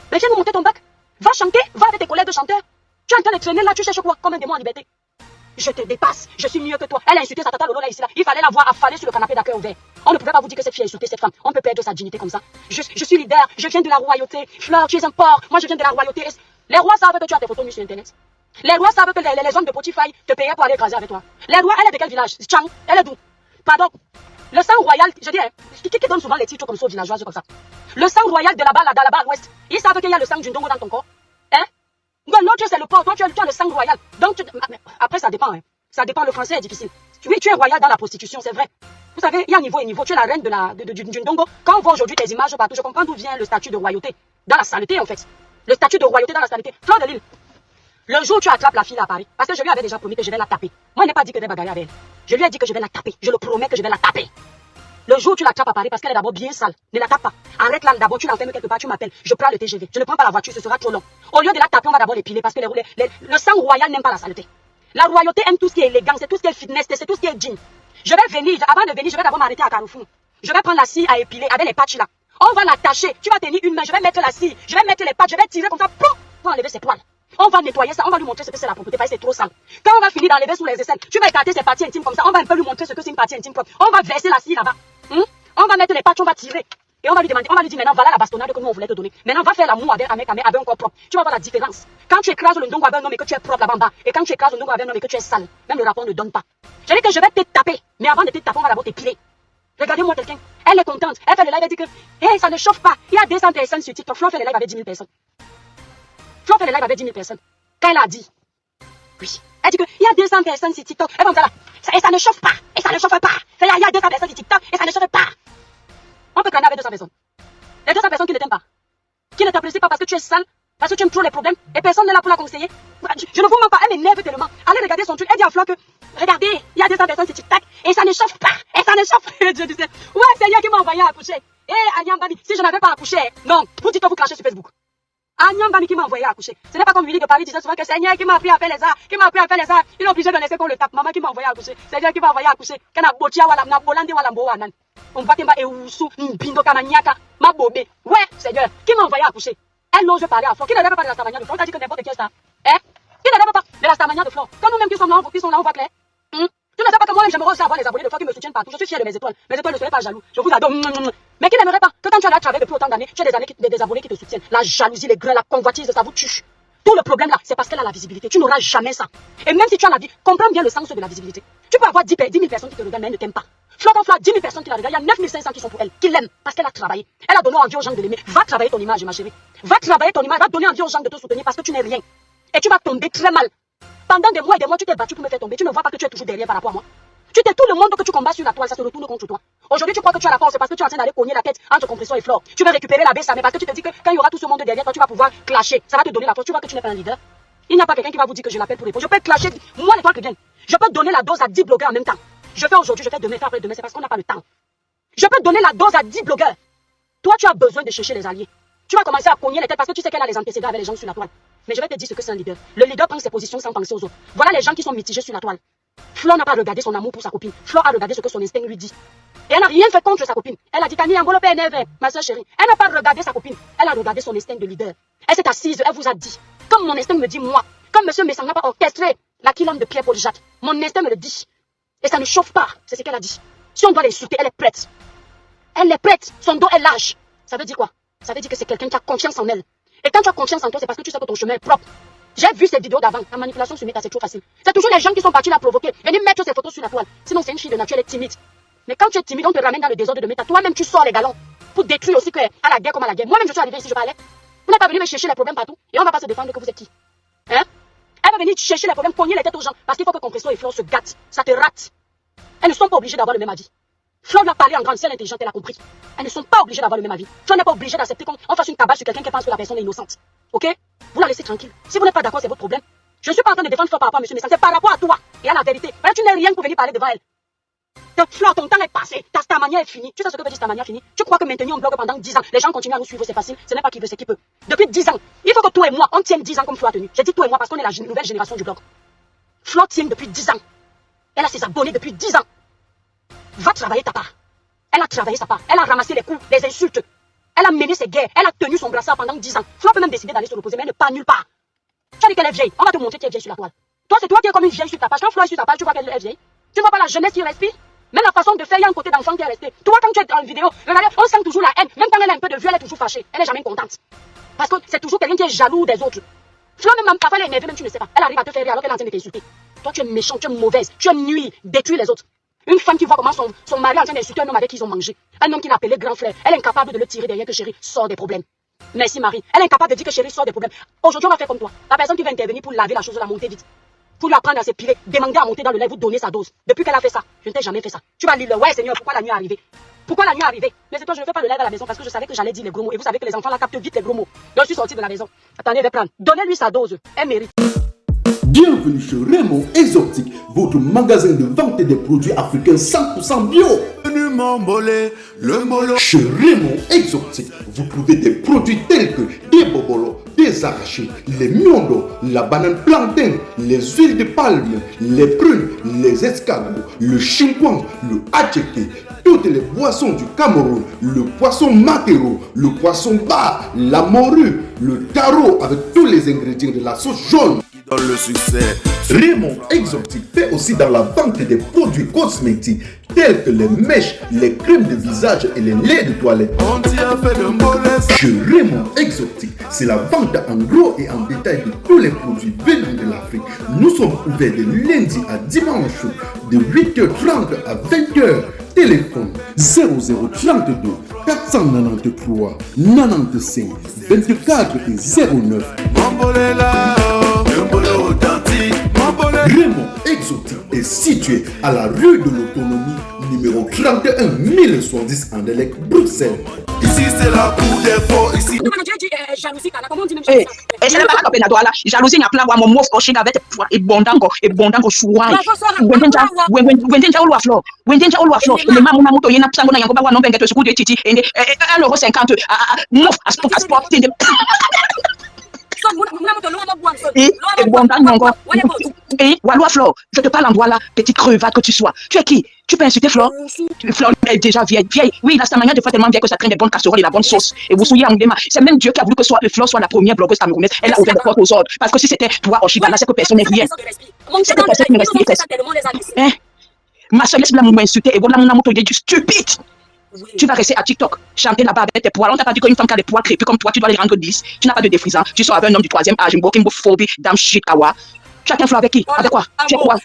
Mais viens nous monter ton bac. Va chanter. Va avec tes collègues chanteurs. Tu es en train de traîner là. Tu cherches quoi? Comme un démon en liberté. Je te dépasse, je suis mieux que toi. Elle a insulté sa tata Lolo là ici là. Il fallait la voir affaler sur le canapé d'accueil ouvert. On ne pouvait pas vous dire que cette fille a insulté cette femme. On peut perdre sa dignité comme ça. Je suis leader, je viens de la royauté. Fleur, tu es un porc. Moi je viens de la royauté. Les rois savent que tu as tes photos mises sur internet. Les rois savent que les hommes de Potify te payaient pour aller écraser avec toi. Les rois, elle est de quel village? Chang, elle est d'où? Pardon. Le sang royal, je dis, qui donne souvent les titres comme ça aux villageois comme ça. Le sang royal de là-bas à l'ouest. Ils savent qu'il y a le sang du Ndongo dans ton corps. Hein? L'autre c'est le porc, toi tu as le sang royal. Donc après ça dépend. Ça dépend, le français est difficile. Oui, tu es royal dans la prostitution, c'est vrai. Vous savez, il y a niveau et niveau. Tu es la reine du Ndongo. Quand on voit aujourd'hui tes images partout, je comprends d'où vient le statut de royauté. Dans la saleté, en fait. Le statut de royauté dans la saleté. Fleur de Lille, le jour où tu attrapes la fille à Paris, parce que je lui avais déjà promis que je vais la taper. Moi, je n'ai pas dit que je vais bagarrer avec elle. Je lui ai dit que je vais la taper. Je le promets que je vais la taper. Le jour où tu l'attrapes à Paris, parce qu'elle est d'abord bien sale, ne la tape pas. Arrête là d'abord, tu l'enfermes quelque part, tu m'appelles. Je prends le TGV. Je ne prends pas la voiture, ce sera trop long. Au lieu de la taper, on va d'abord l'épiler parce que le sang royal n'aime pas la saleté. La royauté aime tout ce qui est élégant, c'est tout ce qui est fitness, c'est tout ce qui est jean. Je vais venir, avant de venir, je vais d'abord m'arrêter à Carrefour. Je vais prendre la scie à épiler avec les patchs là. On va l'attacher, tu vas tenir une main, je vais mettre la scie, je vais mettre les patchs, je vais tirer comme ça, pour enlever ses poils. On va nettoyer ça, on va lui montrer ce que c'est la propreté, parce que c'est trop sale. Quand on va finir d'enlever sous les aisselles, tu vas écarter ses parties intimes comme ça, on va un peu lui montrer ce que c'est une partie intime propre. On va verser la scie là-bas. On va mettre les patchs, on va tirer. Et on va lui demander, on va lui dire maintenant, voilà la bastonnade que nous on voulait te donner. Maintenant, va faire l'amour avec un corps propre. Tu vas voir la différence. Quand tu écrases le Ndongo avec un homme et que tu es propre là-bas en bas, et quand tu écrases le Ndongo avec un homme et que tu es sale, même le rapport ne donne pas. Je dis que je vais te taper, mais avant de te taper, on va d'abord t'épiler. Regardez-moi quelqu'un, elle est contente, elle fait le live, elle dit que, hey, ça ne chauffe pas. Il y a 200 personnes sur TikTok. Flo fait le live avec 10 000 personnes. Flo fait le live avec 10 000 personnes. Quand elle a dit, oui, elle dit que, il y a 200 personnes sur TikTok. Elle va me dire là, et ça ne chauffe pas, et ça ne chauffe pas. Il y a 200 personnes sur TikTok, et ça ne chauffe pas. On peut crâner avec 200 personnes. Les 200 personnes qui ne t'aiment pas, qui ne t'apprécient pas parce que tu es sale, parce que tu aimes trop les problèmes, et personne n'est là pour la conseiller. Je ne vous mens pas, elle m'énerve tellement. Allez regarder son truc, elle dit à Flo que, regardez, il y a 200 personnes sur TikTok, et ça ne chauffe pas, et ça ne chauffe pas. Je disais, ouais, c'est Seigneur qui m'a envoyé à accoucher. Eh, Agnam Bami, si je n'avais pas accouché, non, vous dites que vous clashez sur Facebook. Agnam Bami qui m'a envoyé à accoucher. Ce n'est pas comme Willy de Paris disait souvent que Seigneur qui m'a appris à faire les arts, qui m'a appris à faire les arts. Il est obligé de laisser qu'on le tape. Maman qui m'a envoyé à accoucher. Seigneur qui m'a envoyé à accoucher. Kana botia wala na bolande wala mbo wanan. On va temba eusu mbindo kamanyaka ma bobé. Ouais, Seigneur, qui m'a envoyé à accoucher. Elle n'ose parler à Flo. Qui ne devait pas de la Starmania de Flo. On a dit que n'importe qui est ça. Hein? Qui ne devait pas de la Starmania de Flo. Quand nous-mêmes qui sommes là, on voit clair. Tu ne sais pas que moi-même j'aimerais aussi avoir les abonnés de Flo qui me soutiennent partout. Je suis fier de mes étoiles. Mes étoiles ne seraient pas jaloux. Je vous adore. Mais qui n'aimerait pas que quand tu as là travaillé depuis autant d'années, tu as des abonnés qui te soutiennent. La jalousie, les grains, la convoitise, ça vous tue. Tout le problème là, c'est parce qu'elle a la visibilité. Tu n'auras jamais ça. Et même si tu as la vie, comprends bien le sens de la visibilité. Tu peux avoir 10 000 personnes qui te regardent, mais elles ne t'aiment pas. Flo, 10 000 personnes qui la regardent, il y a 9 500 qui sont pour elle, qui l'aiment, parce qu'elle a travaillé. Elle a donné envie aux gens de l'aimer. Va travailler ton image, ma chérie. Va travailler ton image, va donner envie aux gens de te soutenir parce que tu n'es rien. Et tu vas tomber très mal. Pendant des mois et des mois, tu t'es battu pour me faire tomber. Tu ne vois pas que tu es toujours derrière par rapport à moi. Tu t'es tout le monde que tu combats sur la toile, ça se retourne contre toi. Aujourd'hui, tu crois que tu as la force parce que tu es en train d'aller cogner la tête entre Compressor et Flore. Tu veux récupérer la baisse, mais parce que tu te dis que quand il y aura tout ce monde derrière toi, tu vas pouvoir clasher. Ça va te donner la force. Tu vois que tu n'es pas un leader. Il n'y a pas quelqu'un qui va vous dire que je l'appelle pour répondre. Je peux clasher, moi, l'étoile chrétienne. Je peux donner la dose à 10 blogueurs en même temps. Je fais aujourd'hui, je fais demain, je fais après demain, c'est parce qu'on n'a pas le temps. Je peux donner la dose à 10 blogueurs. Toi, tu as besoin de chercher les alliés. Tu vas commencer à cogner les têtes parce que tu sais qu'elle a les antécédents avec les gens sur la toile. Mais je vais te dire ce que c'est un leader. Le leader prend ses positions sans penser aux autres. Voilà les gens qui sont mitigés sur la toile. Flo n'a pas regardé son amour pour sa copine. Flo a regardé ce que son instinct lui dit. Et elle n'a rien fait contre sa copine. Elle a dit Camille Angolo PNV, ma soeur chérie. Elle n'a pas regardé sa copine. Elle a regardé son instinct de leader. Elle s'est assise, elle vous a dit. Comme mon instinct me dit moi. Comme monsieur Messang n'a pas orchestré la kilomètre de Pierre-Paul Jacques. Mon instinct me le dit. Et ça ne chauffe pas. C'est ce qu'elle a dit. Si on doit l'insulter, elle est prête. Elle est prête. Son dos est large. Ça veut dire quoi? Ça veut dire que c'est quelqu'un qui a confiance en elle. Et quand tu as confiance en toi, c'est parce que tu sais que ton chemin est propre. J'ai vu ces vidéos d'avant. La manipulation sur Meta, c'est trop facile. C'est toujours les gens qui sont partis la provoquer. Venez mettre ses photos sur la toile. Sinon, c'est une fille de nature, elle est timide. Mais quand tu es timide, on te ramène dans le désordre de méta. Toi-même, tu sors les galons pour détruire aussi que à la guerre comme à la guerre. Moi-même, je suis arrivé ici, je parlais. Vous n'êtes pas venu me chercher les problèmes partout. Et on ne va pas se défendre que vous êtes qui? Hein? Elle va venir chercher les problèmes, cogner les têtes aux gens. Parce qu'il faut que Compresso et Flore se gâtent. Ça te rate. Elles ne sont pas obligées d'avoir le même avis. Flore lui a parlé en grande, si elle est intelligente, elle a compris. Elles ne sont pas obligées d'avoir le même avis. Flore n'est pas obligée d'accepter qu'on fasse une cabale sur quelqu'un qui pense que la personne est innocente. Ok? Vous la laissez tranquille. Si vous n'êtes pas d'accord, c'est votre problème. Je ne suis pas en train de défendre Flore par rapport à M. Messant. C'est par rapport à toi et à la vérité. Voilà, tu n'es rien pour venir parler devant elle. Flore, ton temps est passé. Ta manière est finie. Tu sais ce que veut dire ta manière finie? Tu crois que maintenir un blog pendant 10 ans, les gens continuent à nous suivre, c'est facile. Ce n'est pas qui veut, c'est qui peut. Depuis 10 ans, il faut que toi et moi, on tienne 10 ans comme Flore a tenu. J'ai dit toi et moi parce qu'on est la nouvelle génération du blog. Flore tient depuis 10 ans. Elle a ses abonnés depuis 10 ans. Va travailler ta part. Elle a travaillé sa part. Elle a ramassé les coups, les insultes. Elle a mené ses guerres. Elle a tenu son brassard pendant 10 ans. Flore peut même décider d'aller se reposer, mais elle ne part nulle part. Tu as dit qu'elle est vieille. On va te montrer qu'elle est vieille sur la toile. Toi, c'est toi qui es comme une vieille sur ta page. Quand Flore est sur ta page, tu vois qu'elle est vieille. Tu vois pas la jeunesse qui respire. Même la façon de faire, il y a un côté d'enfant qui est resté. Toi, quand tu es en vidéo, regardez, on sent toujours la haine. Même quand elle a un peu de vieux, elle est toujours fâchée. Elle n'est jamais contente. Parce que c'est toujours quelqu'un qui est jaloux des autres. Flore, même parfois, elle est énervée, même tu ne sais pas. Elle arrive à te faire rire alors qu'elle est en train de t'insulter. Toi, tu es méchant, tu es mauvaise, tu es nuit, détruis les autres. Une femme qui voit comment son mari est en train d'insulter un homme avec qui ils ont mangé. Un homme qui l'a appelé grand frère. Elle est incapable de le tirer derrière que chérie sort des problèmes. Merci Marie. Elle est incapable de dire que chérie sort des problèmes. Aujourd'hui, on va faire comme toi. La personne qui va intervenir pour laver la chose, la monter vite. Pour lui apprendre à s'épiler, demander à monter dans le lait, vous donner sa dose. Depuis qu'elle a fait ça, je ne t'ai jamais fait ça. Tu vas lire le ouais Seigneur, pourquoi la nuit est arrivée? Pourquoi la nuit est arrivée? Mais c'est toi, je ne fais pas le live à la maison parce que je savais que j'allais dire les gros mots. Et vous savez que les enfants là captent vite les gros mots. Donc je suis sortie de la maison. Attendez, je vais prendre. Donnez-lui sa dose. Elle mérite. Bienvenue chez Raymond Exotique, votre magasin de vente des produits africains 100% bio. Chez Raymond Exotique, vous trouvez des produits tels que des bobolos, des arachides, les miondo, la banane plantain, les huiles de palme, les prunes, les escargots, le chingouang, le attiéké, toutes les boissons du Cameroun, le poisson maquereau, le poisson bar, la morue, le taro avec tous les ingrédients de la sauce jaune. Dans le succès. Raymond Exotique fait aussi dans la vente des produits cosmétiques tels que les mèches, les crèmes de visage et les laits de toilette. On t'y a fait de molles. Chez Raymond Exotique, c'est la vente en gros et en détail de tous les produits venant de l'Afrique. Nous sommes ouverts de lundi à dimanche de 8h30 à 20h. Téléphone 0032 493 95 24 et 09. Raymond Exotique est situé à la rue de l'Autonomie, numéro 31 1070 Anderlecht, Bruxelles. Ici c'est la cour des forts. Ici. Jalousie, comment on dit même ça? Et c'est pas la peine à jalousie n'a pas mon mouf coché avec et bondango chouan. Wendenja ou Flore. Wendenja ou Flore. Le maman moto yena psango na yangoba wa no bengeto suku de titi et 1,50 mouf à sport. Et Wallois Flore, je te parle en droit là, petite crevate que tu sois. Tu es qui? Tu peux insulter Flore? Flore est déjà vieille. Oui, la sa manière de faire tellement vieille que ça traîne des bonnes casseroles et la bonne sauce. Et vous soyez en déma. C'est même Dieu qui a voulu que Flore soit la première blogueuse camerounaise. Elle a ouvert la porte aux ordres. Parce que si c'était toi, Oshibana, c'est que personne n'est rien. C'est que personne ne respire. Ma soeur, laisse-la m'insulter et voilà mon amour, tu es du stupide. Tu vas rester à TikTok, chanter là-bas avec tes poils. On t'a pas dit qu'une femme qui a des poils crépus comme toi, tu dois les rendre 10. Tu n'as pas de défrisant. Tu sors avec un homme du 3e âge, une phobie, damn shit, kawa. Tu as qu'un Flore avec qui? Avec quoi? Tu es quoi?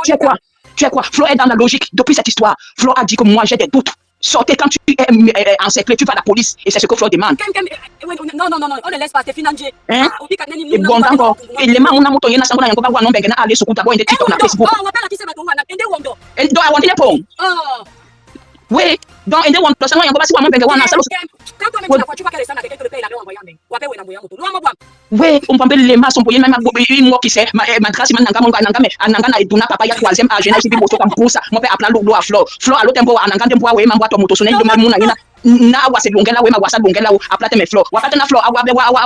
Tu es quoi? Tu es quoi? Flore est dans la logique depuis cette histoire. Flore a dit que moi j'ai des doutes. Sortez quand tu es encerclé, tu vas à la police. Et c'est ce que Flore demande. Non, on ne laisse pas, c'est financier. Hein? Et bon, d'accord. Et les mains, on a monté, on a sangola, on a non, aller sur Koutabo, et des TikTok, on a Facebook. Et donc, on a dit oui, donc, et on a dit oui, on peut les masses, on peut même moi qui sait, ma trace, Ananga, et Duna, papa, il y a 3e âge, et j'ai dit, comme ça, mon père appelle l'eau à Flore. Flore, à l'autre tempo, Ananga, tempo, oui, ma boîte, moto, sonné, de ma mouna, na wase longela we ma wasa longela ou aplate mes Flore. Wapate na Flore, wa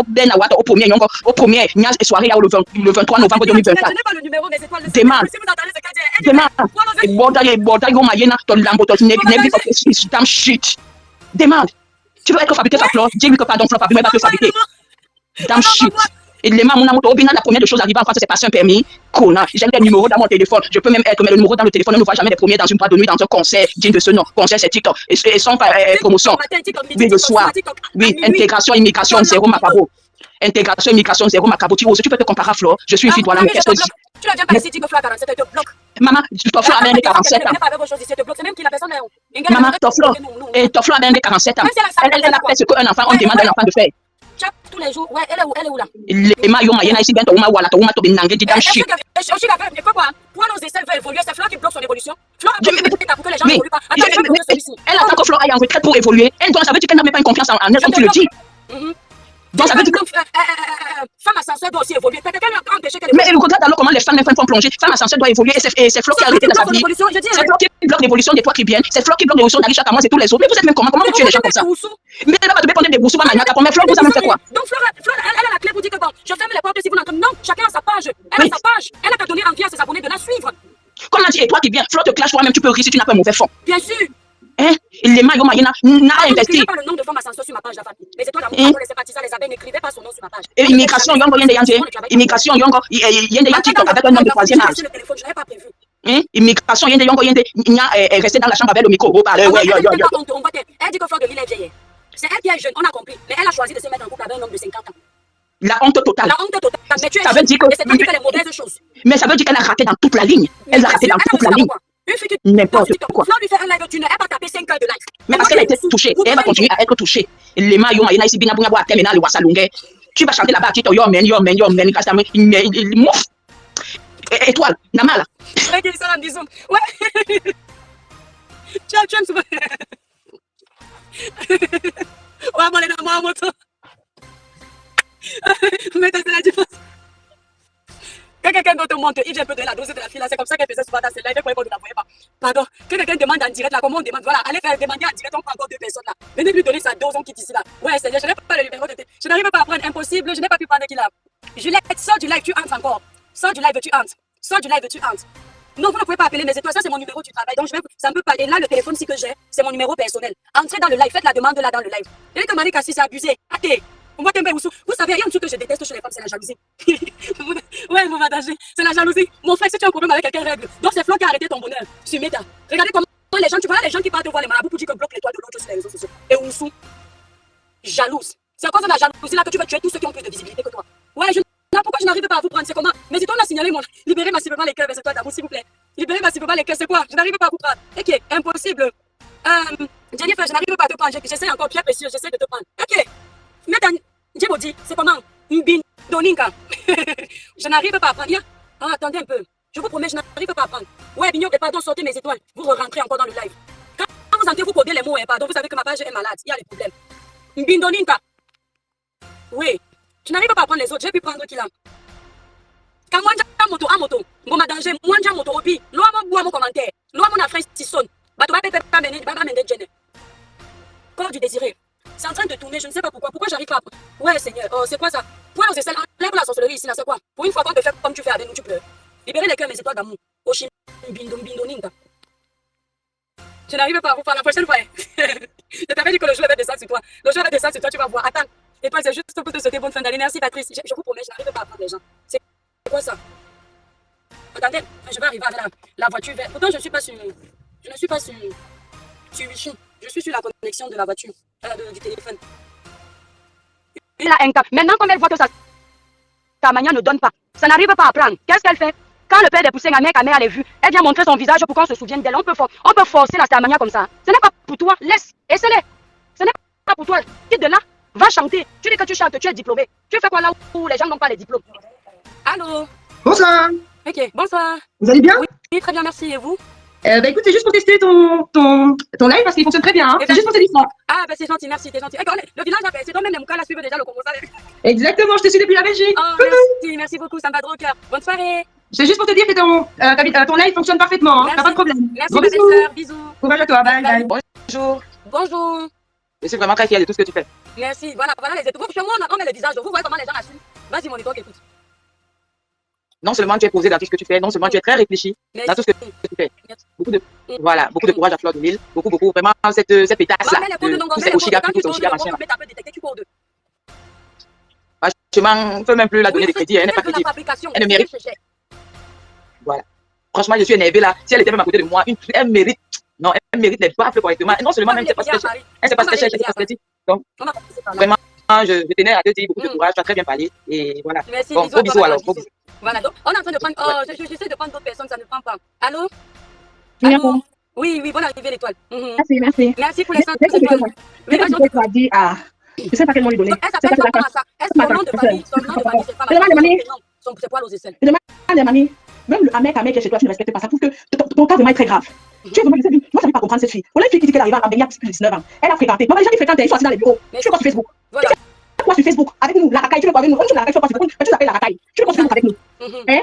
ben na wata au premier soirée le 23 novembre 2024. Demande. Et borda yo mayena to lambo to nebi damn shit. Demande. Tu veux être fabriqué par Flore? Dis-lui que pardon Flore, pas te fabriquer. Damn shit. Et les mamans, la première des choses arrivant en France, c'est passer un permis. Connard. J'ai des numéros dans mon téléphone. Je peux même être, mais le numéro dans le téléphone, on ne voit jamais les premiers dans une boîte de nuit, dans un concert digne de ce nom. Concert, c'est TikTok. Et sans promotion. Oui, le soir. Oui, intégration, immigration, zéro, ma pabo. intégration, immigration, zéro, Macabo, tu peux te comparer à Flo. Je suis une fille douane, mais qu'est-ce que je dis? Tu n'as bien pas ici dit que Flo a 47 ans, il te bloque. Maman, ton Flo a même 47 ans. C'est même qui la personne est. Maman, ton Flo a même 47 ans. Elle a fait ce qu'un enfant, on demande à un enfant de faire. Tous les jours, ouais, elle est où là? Les maillots, il y en a ici, bien, tu m'as tout binangé, dis donc, shit. Pour nos essais veulent évoluer, c'est Flo qui bloque son évolution. Flo a bloqué pour que les gens n'évoluent pas. Elle attend que Flo aille en retraite pour évoluer. Elle, donc, ça veut dire qu'elle n'a même pas une confiance en elle, comme tu le dis. Donc, ça veut dire que. Femme ascenseur doit aussi évoluer. Quelqu'un lui a empêché qu'elle évolue. Mais regarde alors comment les femmes font plonger. Femme ascenseur doit évoluer et c'est Flo qui a arrêté de sa vie. C'est Flo qui bloque l'évolution des toi qui viennent. C'est Flo qui bloque l'évolution d'Ali Chakamas et tous les autres. Mais vous êtes même comment vous tuez les gens comme ça? Mais elle va te dépendre des boussous, pas maniaque. Mais Flo, vous avez fait quoi? Donc, Flo, elle a la clé pour dire que bon, je ferme les portes si vous n'entendez. Non, chacun a sa page. Elle a sa page. Elle a qu'à donner envie à ses abonnés de la suivre. Comme on dit, et toi qui viens, Flo te clash toi-même, tu peux rire si tu n'as pas un mauvais fond. Bien sûr. Hein? Les maillots, n'a investi. Je pas le nom de femme ascenseur sur ma page, la famille. Mais c'est toi l'amour, les sympathisants, les abeilles, n'écrivez pas son nom sur ma page. Et immigration, yongo, immigration, yongo, yende TikTok avec un nom de troisième âge. Je n'avais pas prévu. Immigration, yende yongo, yende, est resté dans la chambre avec le micro. Elle dit que Flo de Ville est vieille. C'est elle qui est jeune, on a compris. Mais elle a choisi de se mettre en couple avec un homme de 50 ans. La honte totale. La honte totale. Mais tu es ça veut dire que. Et c'est toi qui fais les mauvaises choses. Mais ça veut dire qu'elle a raté dans toute la ligne. Elle a raté dans toute la ligne. N'importe quoi. Flo lui fait un live, tu n'as pas tapé 5 heures de live. Mais parce qu'elle a été touchée, et elle va continuer à être touchée. Les maillots, il y a ici, bien, bien, bien, bien, bien, tu vas chanter là-bas, tu te yo, men, mouf. Étoile, Namala. Ouais, ça, disons. Ouais. Tu aimes souvent. Ouais, bon, les dames, moi, moto. Mais t'as la différence. Quand quelqu'un te montre, il vient un peu de la dose de la fille là, c'est comme ça qu'elle faisait souvent dans ses lives, vous ne la voyez pas. Pardon, quand quelqu'un demande en direct là, comment on demande, voilà, allez faire demander en direct, on prend encore 2 personnes là. Venez lui donner sa dose, on quitte ici là. Ouais, Seigneur, je n'ai pas le numéro de téléphone. Je n'arrive pas à prendre, impossible, je n'ai pas pu prendre qui là. Juliette, sors du live, tu entres encore. Sors du live, tu entres. Sors du live, tu entres. Non, vous ne pouvez pas appeler mes étoiles, ça c'est mon numéro du travail. Donc ça ne peut pas. Et là, le téléphone si que j'ai, c'est mon numéro personnel. Entrez dans le live, faites la demande là dans le live. Et que Marie Cassis c'est abusé. Attends. Vous savez, il y a un truc que je déteste chez les femmes, c'est la jalousie. Ouais, vous m'attachez. C'est la jalousie. Mon frère, si tu as un problème avec quelqu'un, règle. Donc c'est Flo qui a arrêté ton bonheur. Sur Meta. Regardez comment les gens, tu vois, les gens qui partent voir les marabouts pour dire que bloque l'étoile de l'autre sur les réseaux sociaux. Et Oussou, jalouse. C'est à cause de la jalousie là que tu veux tuer tous ceux qui ont plus de visibilité que toi. Ouais, pourquoi je n'arrive pas à vous prendre? C'est comment? Mais si on a signalé, libérez massivement les cœurs, c'est toi d'abord, s'il vous plaît. Libérez massivement les cœurs, c'est quoi? Je n'arrive pas à vous prendre. Ok, impossible. Jennifer, je n'arrive pas à te prendre. J'essaie encore, Pierre Précieux, j'essaie de te prendre. Ok. Mais Djibouti, c'est comment? Doninka. Je n'arrive pas à prendre. Ah, attendez un peu. Je vous promets, je n'arrive pas à prendre. Ouais, Bignon, et pardon, sortez mes étoiles. Vous rentrez encore dans le live. Quand vous entrez, vous codez les mots, pardon, vous savez que ma page est malade. Il y a des problèmes. Doninka. Oui. Je n'arrive pas à prendre les autres. J'ai pu prendre qui là? Quand moi, j'ai moto, bon, ma danger, moi, j'ai moto, opi. L'homme, bois mon commentaire. L'homme, mon affaire, si sonne. Bah, tu vas mener, corps du désiré. C'est en train de tourner, je ne sais pas pourquoi. Pourquoi j'arrive pas à... Ouais, Seigneur, c'est quoi ça? Point aux aisselles, enlève la sorcellerie ici, là, c'est quoi? Pour une fois qu'on te fait comme tu fais avec nous, tu pleures. Libérez les cœurs, mes étoiles d'amour. Oshim, bindoninka. Je n'arrive pas à vous faire la prochaine fois. Je t'avais dit que le jour va descendre sur toi. Le jour va descendre sur toi, tu vas voir. Attends. Et toi, c'est juste pour te souhaiter bonne fin d'année. Merci, Patrice. Je vous promets, je n'arrive pas à prendre les gens. C'est quoi ça? Attendez, je vais arriver avec la voiture verte. Pourtant, je ne suis pas sur Wifi. Je suis sur la connexion de la voiture, du téléphone. Il a un cap. Maintenant, comme elle voit que sa manière ne donne pas, ça n'arrive pas à prendre. Qu'est-ce qu'elle fait? Quand le père des poussins, ma mère les vu, elle vient montrer son visage pour qu'on se souvienne d'elle. On peut forcer la manière comme ça. Ce n'est pas pour toi. Laisse. Essaie-les. Ce n'est pas pour toi. Quitte de là. Va chanter. Tu dis que tu chantes, tu es diplômé. Tu fais quoi là où les gens n'ont pas les diplômes? Allô? Bonsoir. Ok, bonsoir. Vous allez bien? Oui, très bien, merci. Et vous? Écoute, c'est juste pour tester ton live parce qu'il fonctionne très bien. Hein. C'est juste pour te dire ça. Ah, ben c'est gentil, merci, t'es gentil. Le village, c'est toi-même les moukas, là, suivent déjà le Congo. Exactement, je te suis depuis la Belgique. Oh, merci beaucoup, ça me va droit au cœur. Bonne soirée. C'est juste pour te dire que ton live fonctionne parfaitement, hein. T'as pas de problème. Merci, ma belle-sœur, bisous. Courage à toi, bye. Bonjour. Bonjour. Je suis vraiment très fière de tout ce que tu fais. Merci, voilà les étoiles. Chez moi, on met le visage, vous voyez comment les gens assument. Vas-y, mon étoile, écoute. Non seulement tu es posé dans tout ce que tu fais, non seulement tu es très réfléchi dans tout ce que tu fais. Beaucoup de courage à Fleur de Lille, beaucoup, vraiment cette pétasse-là, tous ces Oshiga, tous ces Oshiga machin. Franchement, on ne peut même plus la donner de crédit, elle n'est pas crédible. Elle ne mérite. Voilà. Franchement, je suis énervée là. Si elle était même à côté de moi, elle mérite. Non, elle mérite les baffes correctement. Non seulement même, elle ne sait pas ce que c'est. Elle ne sait pas ce que c'est. Donc, vraiment. je tenais à te dire beaucoup de courage, tu as très bien parlé. Et voilà. Merci, bon, bisous, bisous alors. bisous. Voilà, donc on est en train de prendre. Oh, j'essaie de prendre d'autres personnes, ça ne prend pas. Allô? Oui, Allô? Oui, bonne arrivée, l'étoile. Merci. Merci pour les 100 étoiles. Mais quand je dois dire à. Je sais pas quel nom lui donner. Elle s'appelle comment ça? Est-ce que son nom de famille, c'est pas ses poils aux aisselles. Je demande à mamie, même le mec qui est chez toi, tu ne respectes pas ça. Je trouve que ton cas vraiment est très grave. Tu es vraiment, moi, je n'arrive pas à comprendre cette fille. On a une fille qui dit qu'elle arrive à Bengay depuis plus de 19 ans. Elle a fréquenté. Moi, les gens qui fréquentent, ils sont assis dans les bureaux. Tu fais quoi sur Facebook? Voilà. Tu fais quoi sur Facebook avec nous? La racaille, tu fais quoi avec nous? On dit la racaille, tu fais quoi sur Facebook? Tu t'appelles la racaille. Tu fais quoi sur Facebook avec nous? Hein?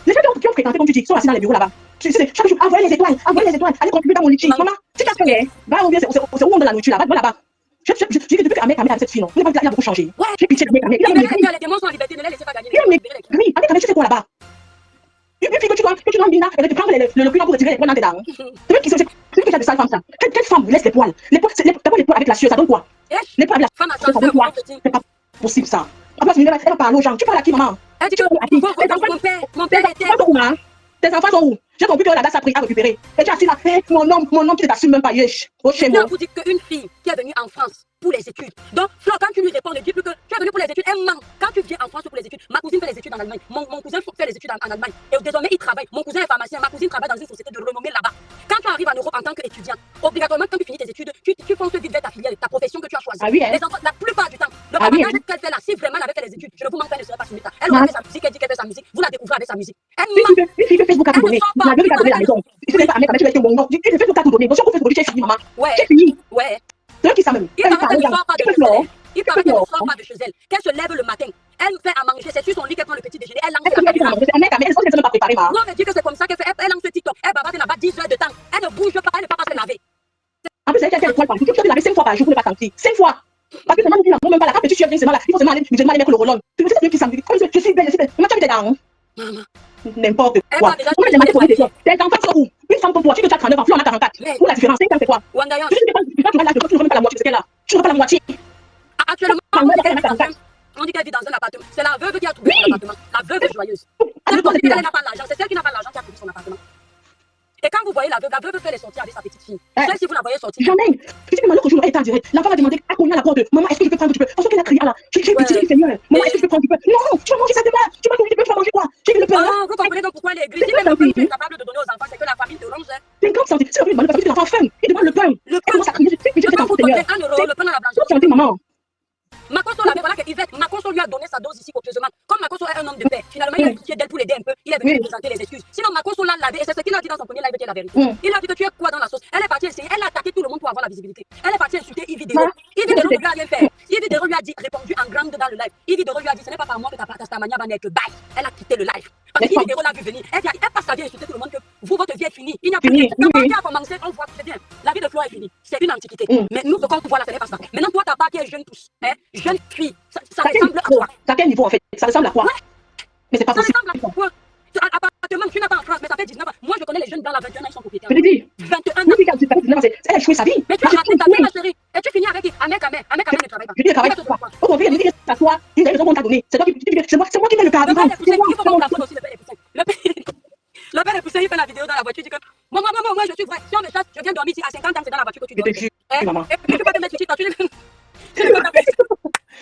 Les gens qui ont fréquenté, comme tu dis, sont assis dans les bureaux là-bas. Tu sais, chaque jour, envoyez les étoiles, allez contribuer dans mon litchi. Maman, tu t'as fait, va au bien, c'est où on donne la nourriture là-bas, va là-bas. Je dis que depuis qu'Amé avec cette fille, non, il a beaucoup changé. J'ai pitié de Amé. Les démons sont en liberté, ne les laissez pas gagner. Oui, Amé, tu fais quoi là-bas? Une fille que tu dois Bina, elle te prendre le puits pour retirer les poils dans tes dents. C'est vrai qu'il y a de sales femmes ça. Quelle femme vous laisse les poils? D'abord les poils avec la sueur, ça donne quoi? Les poils avec la femme à sueur, ça donne quoi? C'est pas possible ça. En plus, elle va parler aux gens. Tu parles à qui, maman? Elle dit que mon père était. Tes enfants sont où? J'ai compris que la date a pris à récupérer. Et tu as assis là, mon homme qui ne t'assume même pas, yesh. Au chez moi. Je vous dis qu'une fille qui est venue en France pour les études. Donc, Flo, quand tu lui réponds, ne dis plus que tu es venu pour les études, elle ment. Quand tu viens en France pour les études, ma cousine fait les études en Allemagne. Mon cousin fait les études en Allemagne. Et désormais, il travaille. Mon cousin est pharmacien. Ma cousine travaille dans une société de renommée là-bas. Quand tu arrives en Europe en tant qu'étudiant, obligatoirement, quand tu finis tes études, tu fonces vite vers ta filière, ta profession que tu as choisie. Ah oui, hein? Les enfants, la plupart du temps, le avantage qu'elle fait là, si vraiment elle avait fait les études, je ne vous mens pas, elle ne serait pas soumise. Elle aurait fait sa musique, elle dit qu'elle fait sa musique. Vous la découvrez avec sa musique. Elle ment. Une fille que Facebook a tout donné. La gueule a donné la maison. Tu sais pas, Amé, tu vas être mon nom. Facebook a tout donné. Donc, si on fait tu es fini, maman. Ouais. Tu es fini. Ouais. C'est eux qui savent même. Il paraît qu'elle ne sort pas de chez elle. Il paraît qu'elle ne sort pas de chez elle. Qu'elle se lève le matin. Elle fait à manger. C'est sur son lit qu'elle prend le petit déjeuner. Elle lance la caméra. Elle sent qu'elle ne pas préparer, maman. Non, mais dis que c'est comme ça qu'elle fait. Elle lance ce TikTok. Elle bavarde là-bas 10 heures de temps. Elle ne bouge pas. Elle ne peut pas se laver. En plus, elle fait les poils partout. Tu peux te laver 5 fois par jour pour ne pas sentir. 5 fois. Parce que seulement, nous même pas là. Quand tu viens seulement là, il faut seulement aller mettre le rollon. Tu veux dire que ça me dit, comme je suis belle, je suis belle. Comment tu as mis tes dents? N'importe quoi. Comment tu demandes tes enfants? Tes enfants sont où? Une femme comme toi, tu veux 39 ans, Flo en a 44. Où la différence? 5 ans, c'est quoi? Wandaya. Tu ne remets pas la moitié de ce qu'elle a. Tu ne remets pas la moitié. Actuellement, on dit qu'elle vit dans un appartement. C'est la veuve qui a trouvé son appartement. La veuve est joyeuse. Elle pense qu'elle n'a pas l'argent. C'est celle qui n'a pas l'argent qui a trouvé son appartement. Et quand vous voyez la veuve fait les sorties avec sa petite fille. Seule si vous la voyez sortir. Jamais. Tu sais que l'autre jour, elle était en direct. L'enfant a demandé à Konya à la porte. Maman, est-ce que je peux prendre un petit peu? Parce qu'elle a crié là. J'ai pitié, Seigneur. Maman, est-ce que je peux prendre un petit peu? Non, tu vas manger ça demain. Tu vas manger, tu vas manger quoi? J'ai le pain. Vous comprenez donc pourquoi elle est grise. Si même le pain que tu es capable de donner aux enfants, c'est que la famille te ronge. 50 centimes. C'est horrible, parce que l'enfant faim. Il demande le pain. Le pain. Quand vous donnez 1 euro, le pain dans la blanche. Maman. Makoso l'avait, voilà que Yvette, Makoso lui a donné sa dose ici copieusement. Comme Makoso est un homme de paix, finalement il a pitié d'elle pour l'aider un peu. Il est venu lui présenter les excuses. Sinon Makoso l'a lavé et c'est ce qu'il a dit dans son premier live qui est la vérité. Il a dit que tu es quoi dans la sauce. Elle est partie essayer, elle a attaqué tout le monde pour avoir la visibilité. Elle est partie insulter Yves Dero. Yves Dero ne lui a rien fait. Yves Dero lui a dit, répondu en grande dans le live. Yves Dero lui a dit, ce n'est pas par moi que ta mania va naître. Bye. Elle a quitté le live. Parce que Yves Dero l'a vu venir. Elle passe sa vie à insulter tout le monde que vous, votre vie est finie. Il n'y a plus de quand qui a commencé, on voit que c'est bien. La vie de Flo est finie. C'est une antiquité. Mais nous, quand on voit là, ce n'est pas ça. Maintenant, toi, ta part qui est jeune tous. Jeune fille. Ça ressemble à quoi? À quel niveau en fait? Ça ressemble à quoi? Mais c'est pas possible. Ça ressemble à quoi? Appartement, tu n'as pas en France, mais ça fait 19 ans. Moi, je connais les jeunes dans la 21 ans, ils sont propriétaires. Je te dis. 21 ans. Oui, quand tu fais 19 ans, elle a joué sa vie. Mais tu as raté ta vie, ma chérie. Et tu finis avec qui? Amé Kamé ne travaille pas. Je dis, elle travaille pas. Au contraire, elle me dit que c'est à toi. Il y a raison qu'on t'a donné. C'est moi qui mets le carburant. Il faut qu'on la faute aussi, le père est poussé. Le père est poussé, il fait la vidéo dans la voiture, il dit que moi, je suis vrai. Si on me chasse, je viens dormir ici à 50 ans, c'est dans la voiture que tu dors. Je te jure, maman. Et tu peux pas te mettre ici, tu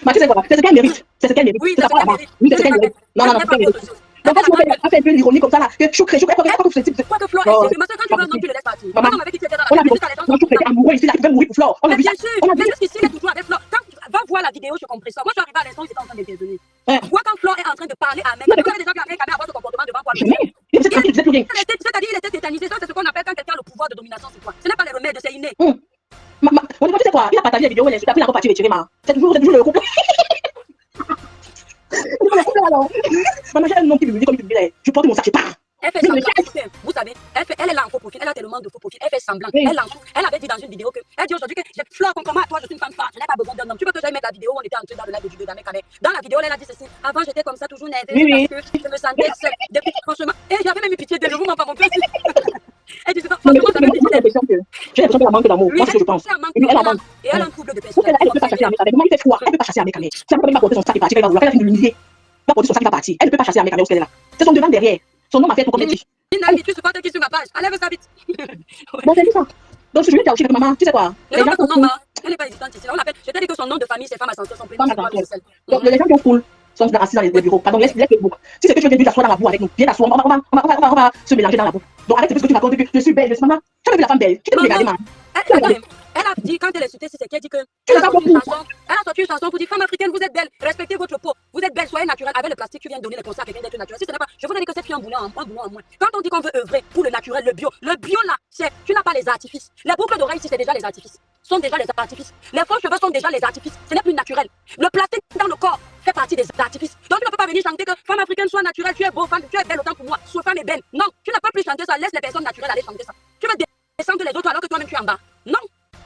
Mais tu sais quoi? C'est ce qu'elle mérite. C'est ce qu'elle mérite. Oui, c'est ce qu'elle mérite. Oui, c'est ce qu'elle mérite. Non, c'est ce qu'elle mérite. Donc, quand tu fais un peu l'ironie comme ça, là, je crée, elle pas tout ce type de. Quoi que Flo est sérieux, mais quand tu veux, non, tu le laisses partir. Maman, on avait dit que c'était dans on la a vu, moi, je trouve qu'elle est amoureuse ici, là, il veut mourir pour Flo. On a vu ça. Bien sûr, mais jusqu'ici, il est toujours avec Flo. Va voir la vidéo, je comprends ça. Moi, je suis arrivé à l'instant où ils étaient en train d'intervenir. Vois quand Flo est en train de parler à un mec. Vous avez déjà vu un mec à avoir ce comportement devant toi. C'est-à-dire, il était tétanisé. Ça, c'est ce qu'on appelle quand quelqu'un a le pouvoir de domination sur toi. Ce n'est pas les remèdes, c'est inné. On tu sais quoi? Il a partagé la vidéo, il a pris la partie retirée, ma. C'est toujours le couple. Maman, j'ai un nom qui me dit comme tu disais. Je porte mon sac, je pars. Elle fait semblant. Vous savez, elle est là en faux profil. Elle a tellement de faux profils. Elle fait semblant. Elle avait dit dans une vidéo que. Elle dit aujourd'hui que Flo, contrairement à toi, je suis une femme forte. Je n'ai pas besoin d'un homme. Tu peux que j'aille mettre la vidéo où on était entré dans le live de Judo d'Amé Kamé. Dans la vidéo, elle a dit ceci. Avant, j'étais comme ça, toujours nerveuse. Parce que je me sentais seule. Depuis, franchement. Et j'avais même eu pitié de vous, m'en pas mon père. Elle dit franchement, j'avais pitié d'elle. J'ai l'impression qu'elle manque d'amour. Moi, ce que je pense. Et elle a un trouble de personnalité. Elle ne peut pas chasser Amé Kamé. Comment il fait froid? Elle ne peut pas chasser Amé Kamé. Si elle ne peut pas porter son sac et partir, elle va vouloir. Elle a fini de l'humilier. Elle va porter son sac et va partir. Elle ne peut pas chasser Amé Kamé où elle est là. C'est son devant derrière. Son nom m'a fait pour combien de tu supportes qui sur ma page? Allez, ça vite. Bon, c'est ça. Donc, je vais te dire, maman, tu sais quoi? Les gens Elle n'est pas hésitante ici. On appelle, je t'ai dit que son nom de famille, c'est femme ascenseur, son prénom, Femme c'est quoi, ascenseur. Gisèle. Donc, les gens qui ont full sont assis dans les bureaux. Pardon, laisse les book. Si c'est que tu viens de t'asseoir dans la boue avec nous, viens t'asseoir, on va se mélanger dans la boue. Donc, arrête ce que tu racontes, que je suis belle, je suis maman. Tu as vu la femme belle? Tu t'es regardé, maman. Elle a dit, quand elle est citée, c'est qu'elle dit que. Tu Elle l'as a pas sorti une compris. chanson. Elle a sorti une chanson pour dire femme africaine, vous êtes belle, respectez votre peau, vous êtes belle, soyez naturelle. Avec le plastique, tu viens de donner les conseils à quelqu'un d'être naturel. Si ce n'est pas, je vous ai dit que cette fille a un boulot en moins. Quand on dit qu'on veut œuvrer pour le naturel, le bio là, c'est, tu n'as pas les artifices. Les boucles d'oreilles ici, c'est déjà les artifices. Sont déjà les artifices. Les faux cheveux sont déjà les artifices. Ce n'est plus naturel. Le plastique dans le corps fait partie des artifices. Donc tu ne peux pas venir chanter que femme africaine soit naturelle, tu es beau, femme, tu es belle autant pour moi, sois femme est belle. Non, tu ne peux plus chanter ça. Laisse les personnes naturelles aller chanter ça. Tu veux descendre les autres alors que toi-même tu es en bas. Non,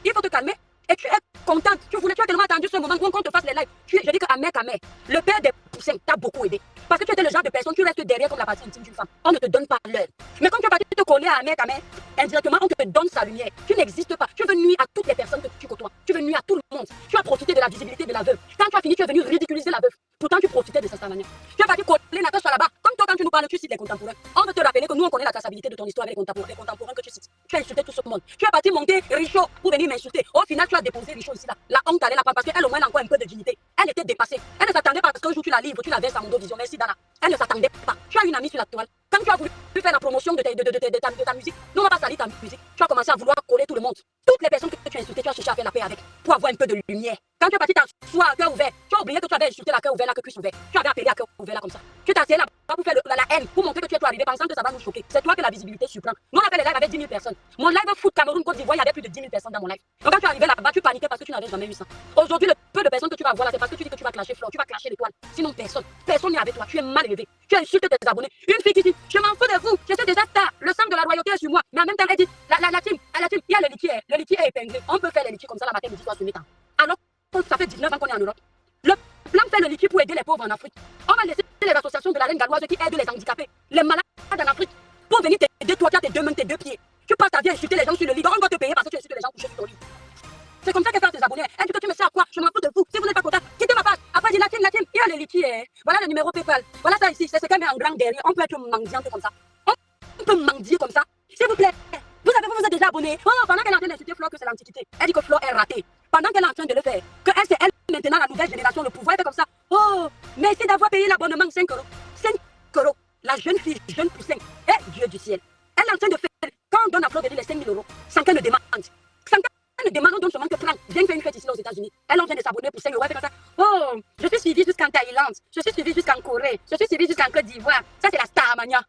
il faut te calmer. Et tu es contente, tu as tellement attendu ce moment qu'on te fasse les lives. Je dis qu'à mec, le père des poussins t'a beaucoup aidé. Parce que tu étais le genre de personne, tu restes derrière comme la partie intime d'une femme. On ne te donne pas l'heure. Mais quand tu es parti te coller à mec, indirectement, on te donne sa lumière. Tu n'existes pas. Tu veux nuire à toutes les personnes que tu côtoies. Tu veux nuire à tout le monde. Tu as profité de la visibilité de la veuve. Quand tu as fini, tu es venu ridiculiser la veuve. Pourtant, tu profitais de sa manière. Tu es parti coller Nakache là-bas. Comme toi, quand tu nous parles, tu cites les contemporains. On veut te rappeler que nous, on connaît la traçabilité de ton histoire avec les contemporains que tu cites. Tu as insulté tout ce monde. Tu es parti monter Richaud pour venir m'insulter. Au final, tu as déposé Richaud ici là. La honte allait là-bas parce qu'elle au moins a encore un peu de dignité. Elle était dépassée. Elle ne s'attendait pas parce qu'un jour tu la livres, tu la verses à Mondo Vision. Merci Dana. Elle ne s'attendait pas. Tu as une amie sur la toile. Quand tu as voulu faire la promotion de ta musique, nous on va pas salir ta musique. Tu as commencé à vouloir coller tout le monde. Toutes les personnes que tu as insultées, tu as cherché à faire la paix avec pour avoir un peu de lumière. Quand tu es parti t'asseoir à cœur ouvert, tu as oublié que tu avais insulté la cœur ouvert là, que cuisse ouvert. Tu avais appelé à cœur ouvert là comme ça. Tu t'es assis là pour faire la haine, pour montrer que tu es toi arrivé pensant que ça va nous choquer. C'est toi que la visibilité surprend. Nous on a fait les lives avec 10 000 personnes. Mon live foot Cameroun Côte d'Ivoire, il y avait plus de 10 000 personnes dans mon live. Donc quand tu es arrivé là-bas, tu paniquais parce que tu n'avais jamais eu ça. Aujourd'hui, le peu de personnes que tu vas voir là, c'est parce que tu dis que tu vas clasher Flore, tu vas clasher l'étoile. Sinon personne n'est avec toi. Tu es mal élevé. Tu as insulté tes abonnés. Une fille qui dit je m'en fous de vous, je suis déjà star. Le sang de la royauté est sur moi. Mais en même temps, elle dit la team, il y a le liquide est épinglé. On peut faire les liquides comme ça la matin, midi, soir, ce matin. Alors ça fait 19 ans qu'on est en Europe. Le plan fait le liquide pour aider les pauvres en Afrique. On va laisser les associations de la reine galloise qui aident les handicapés, les malades en Afrique, pour venir t'aider, toi qui as tes deux mains, tes deux pieds. Tu passes ta vie à insulter les gens sur le lit. On doit te payer parce que tu insultes les gens couchés sur ton lit. C'est comme ça qu'elle fait tes abonnés. Elle dit que tu me sais à quoi? Je m'en fous de vous. Si vous n'êtes pas content, quittez ma page. Après, dis la team, il y a le liquide. Voilà le numéro PayPal. Voilà ça ici. C'est ce qu'elle met en grand derrière. On peut être mendiante comme ça. On peut mendier comme ça. S'il vous plaît. Vous êtes déjà abonné. Oh, pendant qu'elle est en train d'insulter Flore que c'est l'antiquité. Elle dit que Flore est ratée. Pendant qu'elle est en train de le faire. Que elle, c'est elle maintenant la nouvelle génération, le pouvoir. Elle fait comme ça. Oh, merci d'avoir payé l'abonnement 5 €. 5 €. La jeune fille, jeune poussin. Eh, Dieu du ciel. Elle est en train de faire. Quand on donne à Flore les 5 000 € sans qu'elle ne demande. Sans qu'elle ne demande, on donne seulement que prendre. Viens faire une fête ici aux États-Unis. Elle est en train de s'abonner pour 5 €. Elle fait comme ça. Oh, je suis suivie jusqu'en Thaïlande. Je suis suivie jusqu'en Corée. Je suis suivie jusqu'en Côte d'Ivoire. Ça, c'est la Starmania.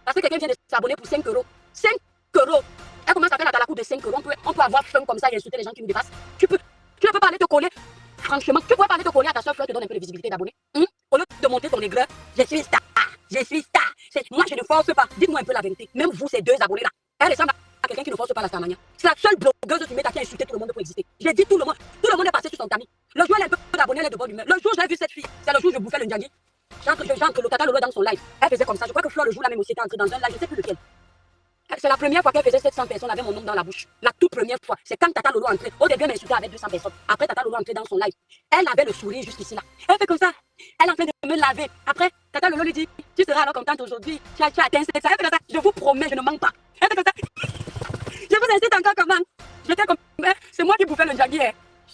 Parce que quelqu'un vient de s'abonner pour 5 €. 5 €. Elle commence à faire la talakou de 5 €. On peut avoir faim comme ça et insulter les gens qui nous dépassent. Tu ne peux pas aller te coller. Franchement, tu pourrais pas aller te coller à ta soeur Flore te donne un peu de visibilité d'abonnés. Au lieu de monter ton aigreur, je suis star. Moi, je ne force pas. Dites-moi un peu la vérité. Même vous, ces deux abonnés-là, elle ressemble à quelqu'un qui ne force pas la Starmania. C'est la seule blogueuse du méta qui a insulté tout le monde pour exister. J'ai dit tout le monde est passé sur son tamis. Le jour, elle a un peu d'abonnés, elle est de bonne humeur. Le jour, j'ai vu cette fille. C'est le jour où je bouffais le Ndiangi. J'entre le Tata Lolo dans son live. Elle faisait comme ça. Je crois que Flore, le jour là même aussi, était entrée dans un live, je ne sais plus lequel. C'est la première fois qu'elle faisait 700 personnes avec mon nom dans la bouche. La toute première fois. C'est quand Tata Lolo entrait. Au début, elle m'insultait avec 200 personnes. Après, Tata Lolo entrait dans son live. Elle avait le sourire jusqu'ici là. Elle fait comme ça. Elle est en train de me laver. Après, Tata Lolo lui dit tu seras alors contente aujourd'hui. Tu as atteint ça. Elle fait comme ça. Je vous promets, je ne mens pas. Elle fait comme ça. Je vous incite encore comment? J'étais comme. C'est moi qui bouffais le Ndiangi.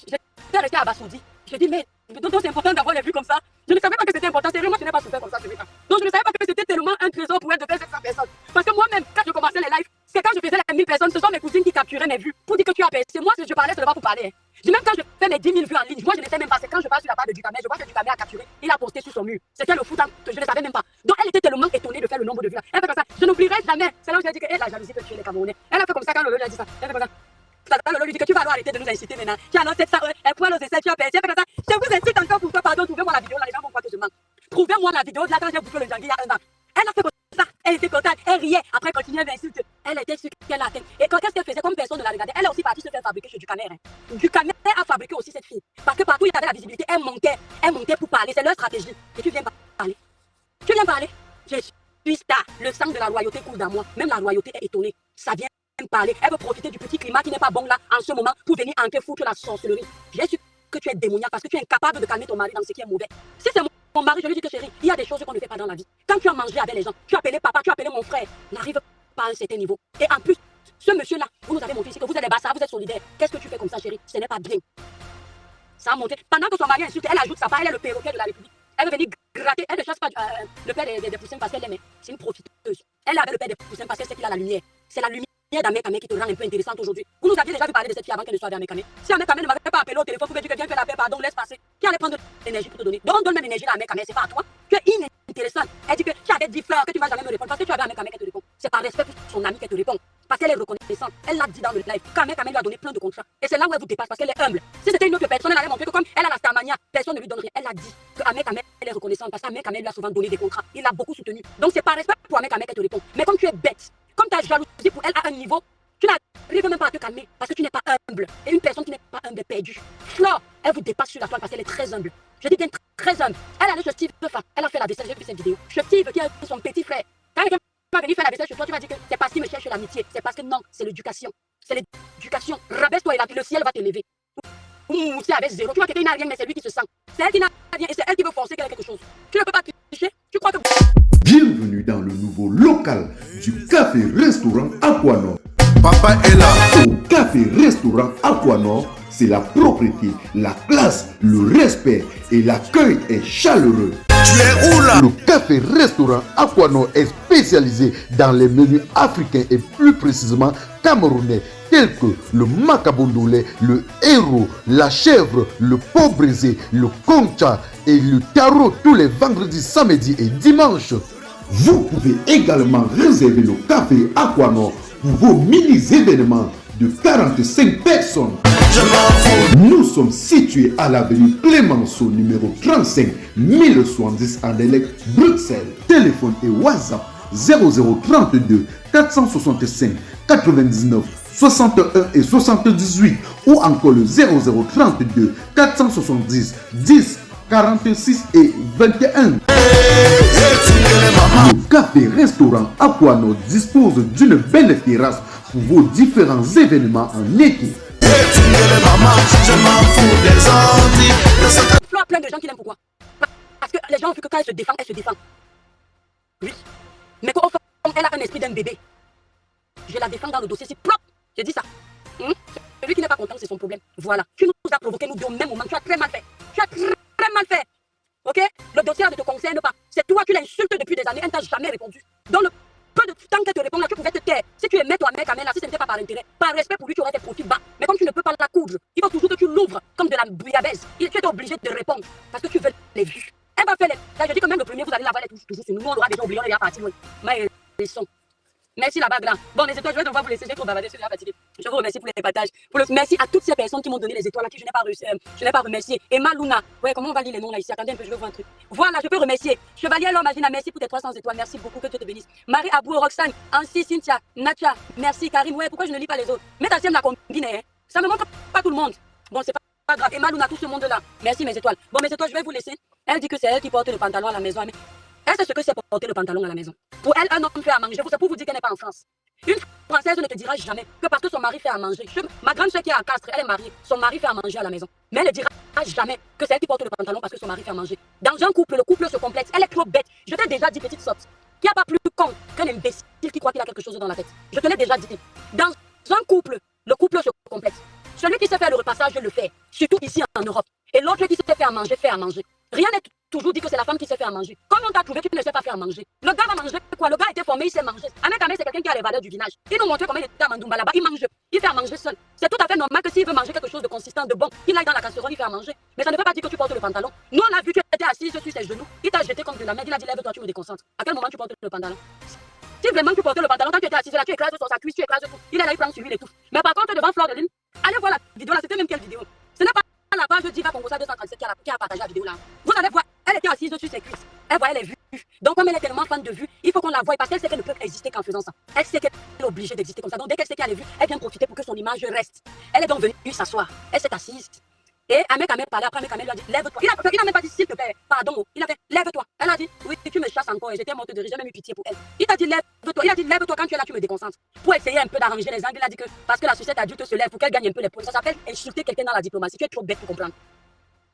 J'étais restée à Bassoudi. Je dis mais c'est important d'avoir les vues comme ça. Je ne savais pas que c'était important. C'est vraiment, je n'ai pas souffert comme ça. Donc je ne savais pas que c'était tellement un trésor pour elle de faire 700 personnes. Parce que moi-même, quand je commençais les lives, c'est quand je faisais les 1000 personnes, ce sont mes cousines qui capturaient mes vues pour dire que tu as percé. Moi, je parlais seulement pour parler. Même quand je fais mes 10 000 vues en ligne, moi je ne sais même pas. C'est quand je passe sur la page de Ducamel, je vois que Ducamel a capturé, il a posté sur son mur. C'était le foot que je ne savais même pas. Donc elle était tellement étonnée de faire le nombre de vues. Elle fait comme ça. Je n'oublierai jamais. C'est là où j'ai dit que la jalousie peut tuer les Camerounais. Elle a fait comme ça quand Lolo lui a dit ça. Elle fait comme ça. Tata Lolo lui dit que tu vas alors arrêter de nous inciter maintenant. Tu as alors 700 €, elle pointe aux essais, tu as perdu. Elle fait comme ça. Je vous incite encore pour toi, pardon, trouvez-moi la vidéo là, les gens vont croire que je mens. Trouvez-moi la vidéo de là quand j'ai bouffé le Ndiangi il y a 1 an. Elle a fait comme ça, elle était contente, elle riait, après elle continuait d'insulter. Elle était sûre qu'elle a atteint. Et qu'est-ce qu'elle faisait comme personne ne la regardait? Elle a aussi parti se faire fabriquer chez Ducamel. Ducamel a fabriqué aussi cette fille. Parce que partout il y avait la visibilité, elle montait pour parler. C'est leur stratégie. Et tu viens parler. Tu viens parler. Je suis star. Le sang de la royauté coule dans moi. Même la royauté est étonnée. Ça vient parler. Elle veut profiter du petit climat qui n'est pas bon là en ce moment pour venir entrer foutre la sorcellerie. Bien sûr que tu es démoniaque parce que tu es incapable de calmer ton mari dans ce qui est mauvais. Si c'est mon mari, je lui dis que chérie, il y a des choses qu'on ne fait pas dans la vie. Quand tu as mangé avec les gens, tu as appelé papa, tu as appelé mon frère, n'arrive pas à un certain niveau. Et en plus, Ce monsieur-là, vous nous avez montré ici que vous êtes des bastards, vous êtes solidaires. Qu'est-ce que tu fais comme ça, chérie? Ce n'est pas bien. Ça a monté. Pendant que son mari insulte, elle ajoute sa part, elle est le perroquet de la République. Elle veut venir gratter, elle ne chasse pas le père des poussins parce qu'elle l'aimait. C'est une profiteuse. Elle avait le père des poussins parce qu'elle sait qu'il a la lumière. C'est la lumière d'Ahmed Kamé qui te rend un peu intéressante aujourd'hui. Vous nous aviez déjà vu parler de cette fille avant qu'elle ne soit avec Ahmed Kamé. Si Ahmed Kamé ne m'avait pas appelé au téléphone pour me dire que viens faire la paix, pardon, laisse passer. Qui allait prendre de l'énergie pour te donner? Donc donne même l'énergie à Ahmed Kamé, c'est pas à toi. Tu es inintéressante. Elle dit que tu avais 10 fleurs que tu vas jamais me répondre parce que tu avais Ahmed Kamé qui te répond. C'est par respect pour son ami qu'elle te répond. Parce qu'elle est reconnaissante. Elle l'a dit dans le live. Ahmed Kamé lui a donné plein de contrats. Et c'est là où elle vous dépasse parce qu'elle est humble. Si c'était une autre personne, elle allait montrer que comme elle a la starmania, personne ne lui donne rien. Elle a dit que Ahmed Kamé, elle est reconnaissante parce qu'Ahmed Kamé lui a souvent donné des contrats. Il l'a beaucoup soutenu. Donc c'est par respect pour Ahmed Kamé qu'elle te répond. Mais comme tu es bête, comme ta jalousie pour elle à un niveau, tu n'arrives même pas à te calmer parce que tu n'es pas humble. Et une personne qui n'est pas humble est perdue. Flore, elle vous dépasse sur la toile parce qu'elle est très humble. Je dis bien très humble. Elle allait chez Steve, elle a fait la vaisselle, j'ai vu cette vidéo. Chez Steve qui est son petit frère. Quand quelqu'un va venir faire la vaisselle chez toi, tu vas dire que c'est parce qu'il me cherche l'amitié. C'est parce que non, c'est l'éducation. C'est l'éducation. Rabaisse-toi et le ciel va te lever. Ou c'est avec zéro. Tu vois quelqu'un n'a rien, mais c'est lui qui se sent. C'est elle qui n'a rien et c'est elle qui veut forcer quelque chose. Tu ne peux pas tricher. Tu crois que... Bienvenue dans le nouveau local du café-restaurant Aquanor. Papa est là. Au café-restaurant Aquanor, c'est la propreté, la classe, le respect et l'accueil est chaleureux. Tu es où là? Le café-restaurant Aquanor est spécialisé dans les menus africains et plus précisément camerounais tels que le macabondolé, le héros, la chèvre, le pot brisé, le concha et le tarot tous les vendredis, samedis et dimanches. Vous pouvez également réserver le café Aquanor pour vos mini-événements de 45 personnes. Nous sommes situés à l'avenue Clémenceau, numéro 35 1070 à Delec, Bruxelles. Téléphone et WhatsApp 0032 465 99 61 et 78 ou encore le 0032 470 10 46 et 21. Le café-restaurant Aquanor dispose d'une belle terrasse pour vos différents événements en été. Flore, plein de gens qui l'aiment pourquoi? Parce que les gens ont vu que quand elle se défend, elle se défend. Oui. Mais qu'au fond, elle a un esprit d'un bébé. Je la défends dans le dossier, c'est propre. J'ai dit ça. Celui qui n'est pas content, c'est son problème. Voilà. Tu nous as provoqué, nous deux, au même moment. Tu as très mal fait. Tu as très mal fait. Ok? Le dossier ne te concerne pas. C'est toi, tu l'insultes depuis des années, elle ne t'a jamais répondu. Dans le peu de temps qu'elle te répond là, tu pouvais te taire. Si tu aimais toi-même, là, si ce n'était pas par intérêt, par respect pour lui, tu aurais tes profils bas. Mais comme tu ne peux pas la coudre, il faut toujours que tu l'ouvres comme de la bouillabaisse. Tu es obligé de répondre parce que tu veux les vues. Elle va faire les. Là, je dis que même le premier, vous allez l'avoir toujours sur nous. Nous, on l'aura déjà oublié, on est déjà parti. Mais ils sont. Merci la bague là. Bon, les étoiles, je vais devoir vous laisser. J'ai trop bavardé sur la fatiguée. Je vous remercie pour les partages. Merci à toutes ces personnes qui m'ont donné les étoiles là, qui je n'ai pas remercié. Emma Luna. Ouais, comment on va lire les noms là ici? Attendez un peu, je vais voir un truc. Voilà, je peux remercier. Chevalier L'Homme Magina, merci pour tes 300 étoiles. Merci beaucoup, que Dieu te bénisse. Marie Abou, Roxane, Ansi, Cynthia, Natia. Merci, Karim. Ouais, pourquoi je ne lis pas les autres? Mais ta sienne la combine, hein? Ça me montre pas tout le monde. Bon, c'est pas grave. Emma Luna, tout ce monde là. Merci mes étoiles. Bon, mes étoiles, je vais vous laisser. Elle dit que c'est elle qui porte le pantalon à la maison. Mais elle sait ce que c'est porter le pantalon à la maison. Pour elle, un homme fait à manger. C'est pour vous dire qu'elle n'est pas en France. Une Française ne te dira jamais que parce que son mari fait à manger. Ma grande soeur qui est à Castres, elle est mariée. Son mari fait à manger à la maison. Mais elle ne dira jamais que c'est elle qui porte le pantalon parce que son mari fait à manger. Dans un couple, le couple se complète. Elle est trop bête. Je t'ai déjà dit, petite sotte, qu'il n'y a pas plus con qu'un imbécile qui croit qu'il a quelque chose dans la tête. Je te l'ai déjà dit. Dans un couple, le couple se complète. Celui qui sait faire le repassage le fait, surtout ici en Europe. Et l'autre qui sait faire à manger, fait à manger. Rien n'est toujours dit que c'est la femme qui sait faire à manger. Comme on t'a trouvé, tu ne sais pas faire à manger. Le gars va manger quoi? Le gars a été formé, il sait manger. Ahmed Kamé, c'est quelqu'un qui a les valeurs du village. Il nous montrait comment il était à Mandoumba là-bas. Il mange. Il fait à manger seul. C'est tout à fait normal que s'il veut manger quelque chose de consistant, de bon, il aille dans la casserole, il fait à manger. Mais ça ne veut pas dire que tu portes le pantalon. Nous, on a vu que tu étais assise sur ses genoux. Il t'a jeté comme de la merde. Il a dit lève-toi, tu me déconcentres. À quel moment tu portes le pantalon? Si vraiment tu portais le pantalon, quand tu étais assise là, tu écrases sur sa cuisse, tu écrases tout. Il est là, il prend sur lui et tout. Mais par contre, devant Flore de Lune, allez voir la vidéo là. C'était même quelle vidéo? Ce n'est pas la page Diva Congosa 237 qui a partagé la vidéo là. Vous allez voir, elle était assise sur ses cuisses. Elle voyait les vues. Donc comme elle est tellement fan de vues, il faut qu'on la voie parce qu'elle sait qu'elle ne peut exister qu'en faisant ça. Elle sait qu'elle est obligée d'exister comme ça. Donc dès qu'elle sait qu'elle a les vues, elle vient profiter pour que son image reste. Elle est donc venue s'asseoir. Elle s'est assise. Et Ahmed Kamé parlait, après Ahmed Kamé lui a dit lève-toi. Il n'a même pas dit s'il te plaît, pardon. Il a fait lève-toi. Elle a dit oui, tu me chasses encore et j'étais morte de rire, j'ai même eu pitié pour elle. Il t'a dit lève-toi. Il a dit lève-toi quand tu es là, tu me déconcentres. Pour essayer un peu d'arranger les angles, il a dit que parce que la sucette adulte se lève pour qu'elle gagne un peu les points. Ça s'appelle insulter quelqu'un dans la diplomatie. Tu es trop bête pour comprendre.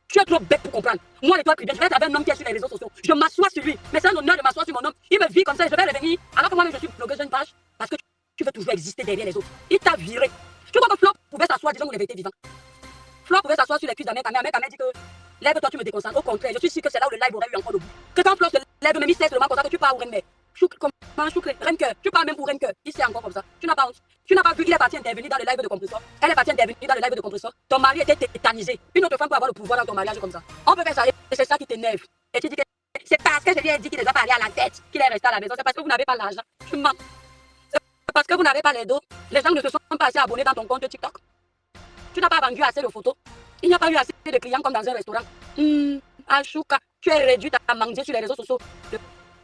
Tu es trop bête pour comprendre. Moi, l'étoile privée, je vais être avec un homme qui est sur les réseaux sociaux. Je m'assois sur lui. Mais c'est un honneur de m'asseoir sur mon homme. Il me vit comme ça et je vais revenir. Alors que moi-même, je suis blogueuse d'une page. Parce que tu veux toujours exister derrière les autres. Il t'a viré. Tu crois que Flo pouvait s'asseoir, disons, qu'on avait été vivant. Flo pouvait s'asseoir sur les cuisses d'Amé Kamé. Amé Kamé dit que lève-toi, tu me déconcentres. Au contraire, je suis sûr que c'est là où le live aurait eu encore le bout. Que quand Flo se lève, même il sait seulement comme ça que tu pars au Rennes. Comment Choucré, Rennes-Cœur, tu parles même pour Rennes-Cœur. Il sait encore comme ça. Tu n'as pas honte. Tu n'as pas vu, il est parti intervenir dans le live de Compressor. Elle est partie intervenir dans le live de Compressor. Ton mari était tétanisé. Une autre femme peut avoir le pouvoir dans ton mariage comme ça. On peut faire ça et c'est ça qui t'énerve. Et tu dis que c'est parce que je lui ai dit qu'il ne doit pas aller à la tête qu'il est resté à la maison. C'est parce que vous n'avez pas l'argent. Tu mens. C'est parce que vous n'avez pas les dos. Les gens ne se sont pas assez abonnés dans ton compte TikTok. Tu n'as pas vendu assez de photos. Il n'y a pas eu assez de clients comme dans un restaurant. Achouka, tu es réduite à manger sur les réseaux sociaux.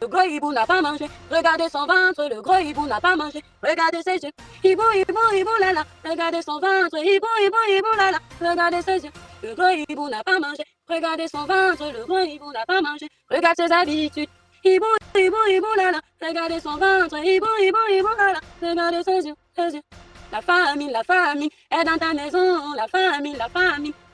Le gros hibou n'a pas mangé. Regardez son ventre. Le gros hibou n'a pas mangé. Regardez ses yeux. Hibou, hibou, hibou, là là. Regardez son ventre. Hibou, hibou, hibou, là là. Regardez ses yeux. Le gros hibou n'a pas mangé. Regardez son ventre. Le gros hibou n'a pas mangé. Regarde ses habitudes. Hibou, hibou, hibou, là là. Regardez son ventre. Hibou, hibou, hibou, là là. Regardez ses yeux. Ses yeux. La famille est dans ta maison. La famille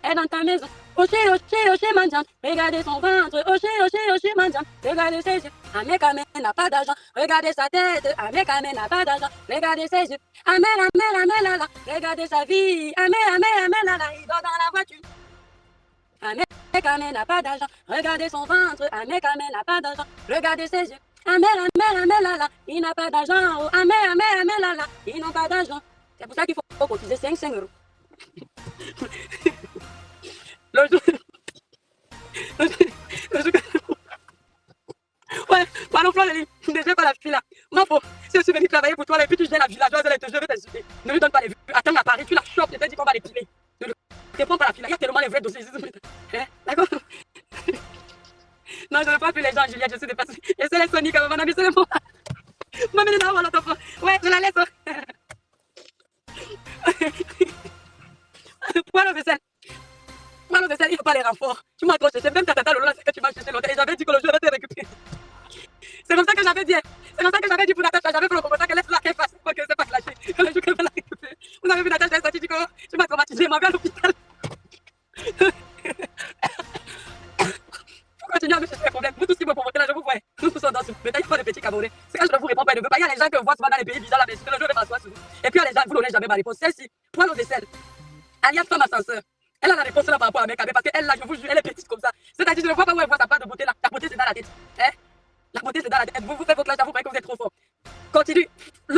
est dans ta maison. Oché, oché, oché, mandiant. Regardez son ventre. Oché, oché, oché, mandiant. Regardez ses yeux. Amé Kamé n'a pas d'argent. Regardez sa tête. Amé Kamé n'a pas d'argent. Regardez ses yeux. Amé, là là. Regardez sa vie. Amé, là là. Il dort dans la voiture. Amé Kamé n'a pas d'argent. Regardez son ventre. Amé Kamé n'a pas d'argent. Regardez ses yeux. Amé, là là. Il n'a pas d'argent. Oh, Amé, là là. Ils n'ont pas d'argent. C'est pour ça qu'il faut cotiser 5 €. Le jour... Ouais, pardon, Flo, déjà pas la fille là. Ma faux, si je suis venu travailler pour toi, et puis tu gères la villageoise, elle te je vais t'insulter. Ne lui donne pas les vues. Attends à Paris, tu la chopes, je t'ai dit qu'on va les piler. Ne le réponds pas la fille là, il y a tellement les vrais dossiers. Hein? D'accord? Non, je ne veux pas plus les gens, Juliette, je suis dépassée. Et c'est les Sonic, mon ami, c'est le mot. Maman, elle est là, l'autre fois. Ouais, je la laisse. Poil au vaisselle. Poil au vaisselle, il ne faut pas les renforts. Tu m'as trop cherché, même ta tata Lola, c'est que tu m'as cherché l'autre. Et j'avais dit que le jeu va te récupérer. C'est comme ça que j'avais dit. C'est comme ça que j'avais dit pour Natacha. J'avais fait le commentaire qu'elle laisse la qu'elle fasse. Faut que c'est pas clashé. Que le jour qu'elle va la récupérer. Vous avez vu Natacha, elle est sortie du corps. Tu m'as traumatisé, elle m'a vu à l'hôpital. Faut continuer à me chercher les problèmes. Vous tous qui me provoquez là, je vous vois. Nous tous sommes dans ce bétail, il faut des petits cabourets. C'est quand je ne vous réponds pas, elle ne veut pas. Il y a les gens que vous voyez souvent dans les pays bizarres là, mais que le jeu ne m'assoit sur vous. Et puis il y a les gens, vous n'aurez jamais ma réponse. Celle-ci, poil au vaisselle. Alias femme ascenseur. Elle a la réponse là par rapport à Mekabé parce qu'elle là, je vous jure, elle est petite comme ça. C'est-à-dire, je ne vois pas où elle voit sa part de beauté là. La beauté c'est dans la tête. Hein? La beauté c'est dans la tête. Vous faites votre clash, vous croyez que vous êtes trop fort. Continue.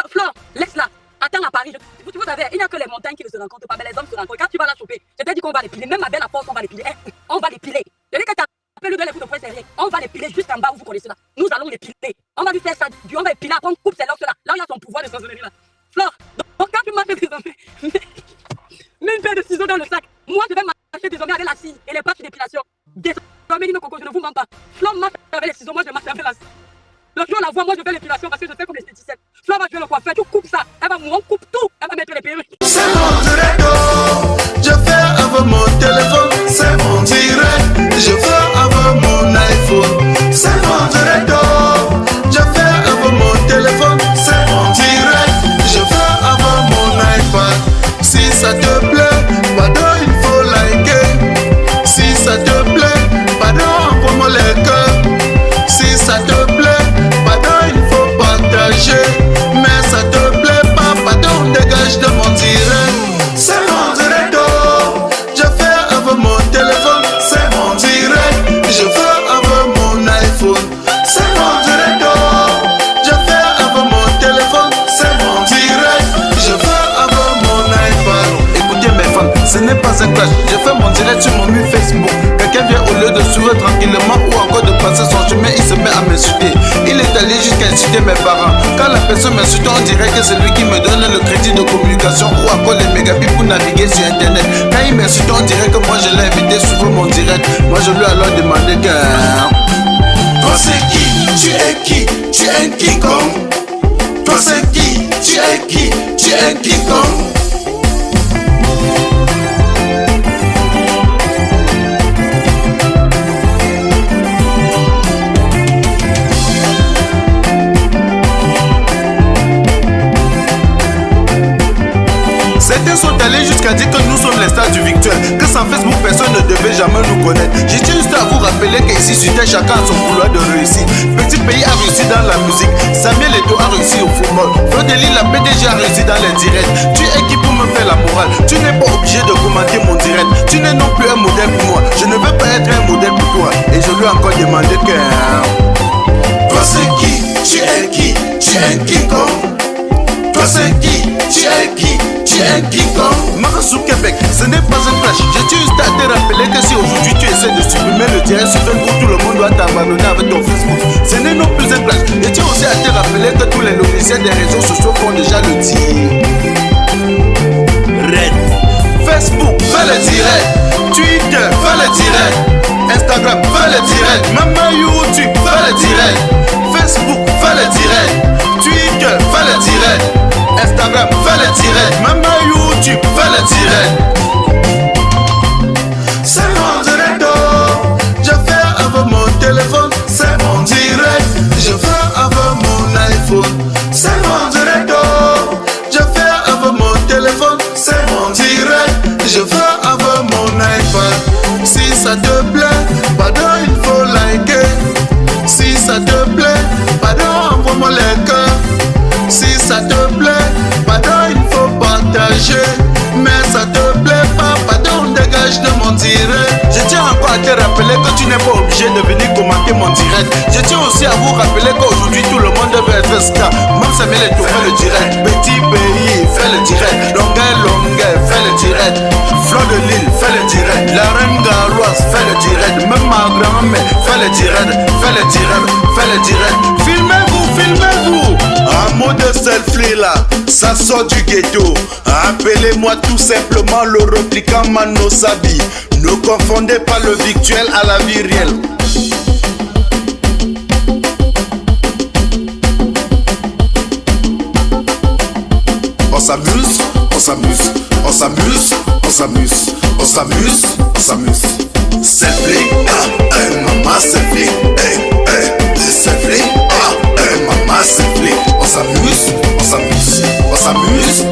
Flore, laisse-la. Attends à Paris. Vous savez, il n'y a que les montagnes qui ne se rencontrent pas, mais les hommes se rencontrent. Quand tu vas la choper, je t'ai dit qu'on va les piler. Même ma belle à force, on va les piler. Hein? On va les piler. Je dis que tu appelles le coups de poing, c'est rien. On va les piler jusqu'en bas où vous connaissez là. Nous allons les piler. On va lui faire ça. On va les piler. Après, on coupe ses locks là. Là où il y a son pouvoir de sorcellerie là. Flore, donc quand tu m'as fait désormais. Mets une paire de ciseaux dans le sac. Moi, je vais marcher désormais avec la scie et les patchs d'épilation. Désormais, dis-moi, Coco, je ne vous mens pas. Flo marche avec les ciseaux, moi, je marche avec la scie. Le jour, on la voit, moi, je fais l'épilation parce que je fais comme l'esthéticienne. Flo va jouer le coiffeur, tu coupes ça. Elle va on coupe tout. Elle va mettre les perruques. C'est mon direct. Je fais avec mon téléphone. C'est mon direct. Je fais avec mon iPhone. C'est mon direct. Je fais avec mon téléphone. C'est mon direct. Je fais avec mon iPad. Si ça te plaît, pardon, il faut liker. Si ça te plaît, pardon, envoie-moi les cœurs. Si ça te plaît, pardon, il faut partager. Mais ça te plaît pas, pardon, dégage de mon direct. C'est mon direct, oh. Je fais avec mon téléphone. C'est mon direct. Je fais avec mon iPhone. C'est mon direct, oh. Je fais avec mon téléphone. C'est mon direct. Je fais avec mon iPad. Écoutez mes fans, ce n'est pas un clash. Je fais mon direct sur mon mur Facebook. Quelqu'un vient au lieu de suivre tranquillement ou encore de passer son chemin, il se met à m'insulter. Il est allé jusqu'à insulter mes parents. Quand la personne m'insulte, on dirait que c'est lui qui me donne le crédit de communication ou encore les mégabits pour naviguer sur internet. Quand il m'insulte, on dirait que moi je l'ai invité sur mon direct. Moi je lui ai alors demandé que... Toi c'est qui? Tu es qui? Tu es un King Kong. Toi c'est qui? Tu es qui? Tu es un King Kong. Certains sont allés jusqu'à dire que nous sommes les stars du virtuel, que sans Facebook personne ne devait jamais nous connaître. Je tiens juste à vous rappeler qu'ici sur Terre chacun a son couloir de réussite. Petit pays a réussi dans la musique, Samuel Eto'o a réussi au football, Flo de Lille, la PDG a réussi dans les directs. Tu es qui pour me faire la morale? Tu n'es pas obligé de commenter mon direct. Tu n'es non plus un modèle pour moi. Je ne veux pas être un modèle pour toi. Et je lui ai encore demandé que... Toi c'est qui? Tu es qui? Tu es qui comme? Toi c'est qui? Tu es qui? Tu es qui comme? Marassou Québec, ce n'est pas un clash. Je tiens juste à te rappeler que si aujourd'hui tu essaies de supprimer le direct sur Facebook, tout le monde doit t'abandonner avec ton Facebook. Ce n'est non plus un clash. Je tiens aussi à te rappeler que tous les logiciels des réseaux sociaux font déjà le tir. Red. Facebook, fais le direct. Twitter, fais le direct. Instagram, fais le direct. Même YouTube, fais le direct. Facebook, fais le direct. Twitter, fais le direct. Instagram, fais le direct. Même YouTube, fais le direct. C'est mon direct. Je fais avec mon téléphone. C'est mon direct. Je fais avec mon iPhone. C'est mon direct. Je fais avec mon téléphone. C'est mon direct. Je fais avec mon iPad. Si ça te plaît, pardon, il faut liker. Si ça te plaît, pardon, envoie-moi les cœurs. Si ça te plaît, pardon, il faut partager. Mais ça te plaît pas, pardon, dégage de mon direct. Je tiens encore à te rappeler que tu n'es pas obligé de venir commenter mon direct. Je tiens aussi à vous rappeler qu'aujourd'hui tout le monde veut être star. Même Samuel Eto'o fait le direct. Petit pays fait le direct. Longueur fait le direct. Flo de Lille fait le direct. La reine Galoise fait le direct. Même ma grand-mère fait le direct. Fait le direct. Fait le direct. Filmez-vous, filmez-vous. Un mot de selfie là, ça sort du ghetto. Appelez-moi tout simplement le replicant Mano Sabi. Ne confondez pas le virtuel à la vie réelle. On s'amuse, on s'amuse, on s'amuse, on s'amuse, on s'amuse, on s'amuse. Selfie, maman selfie, selfie, maman selfie. On s'amuse, on s'amuse, on s'amuse,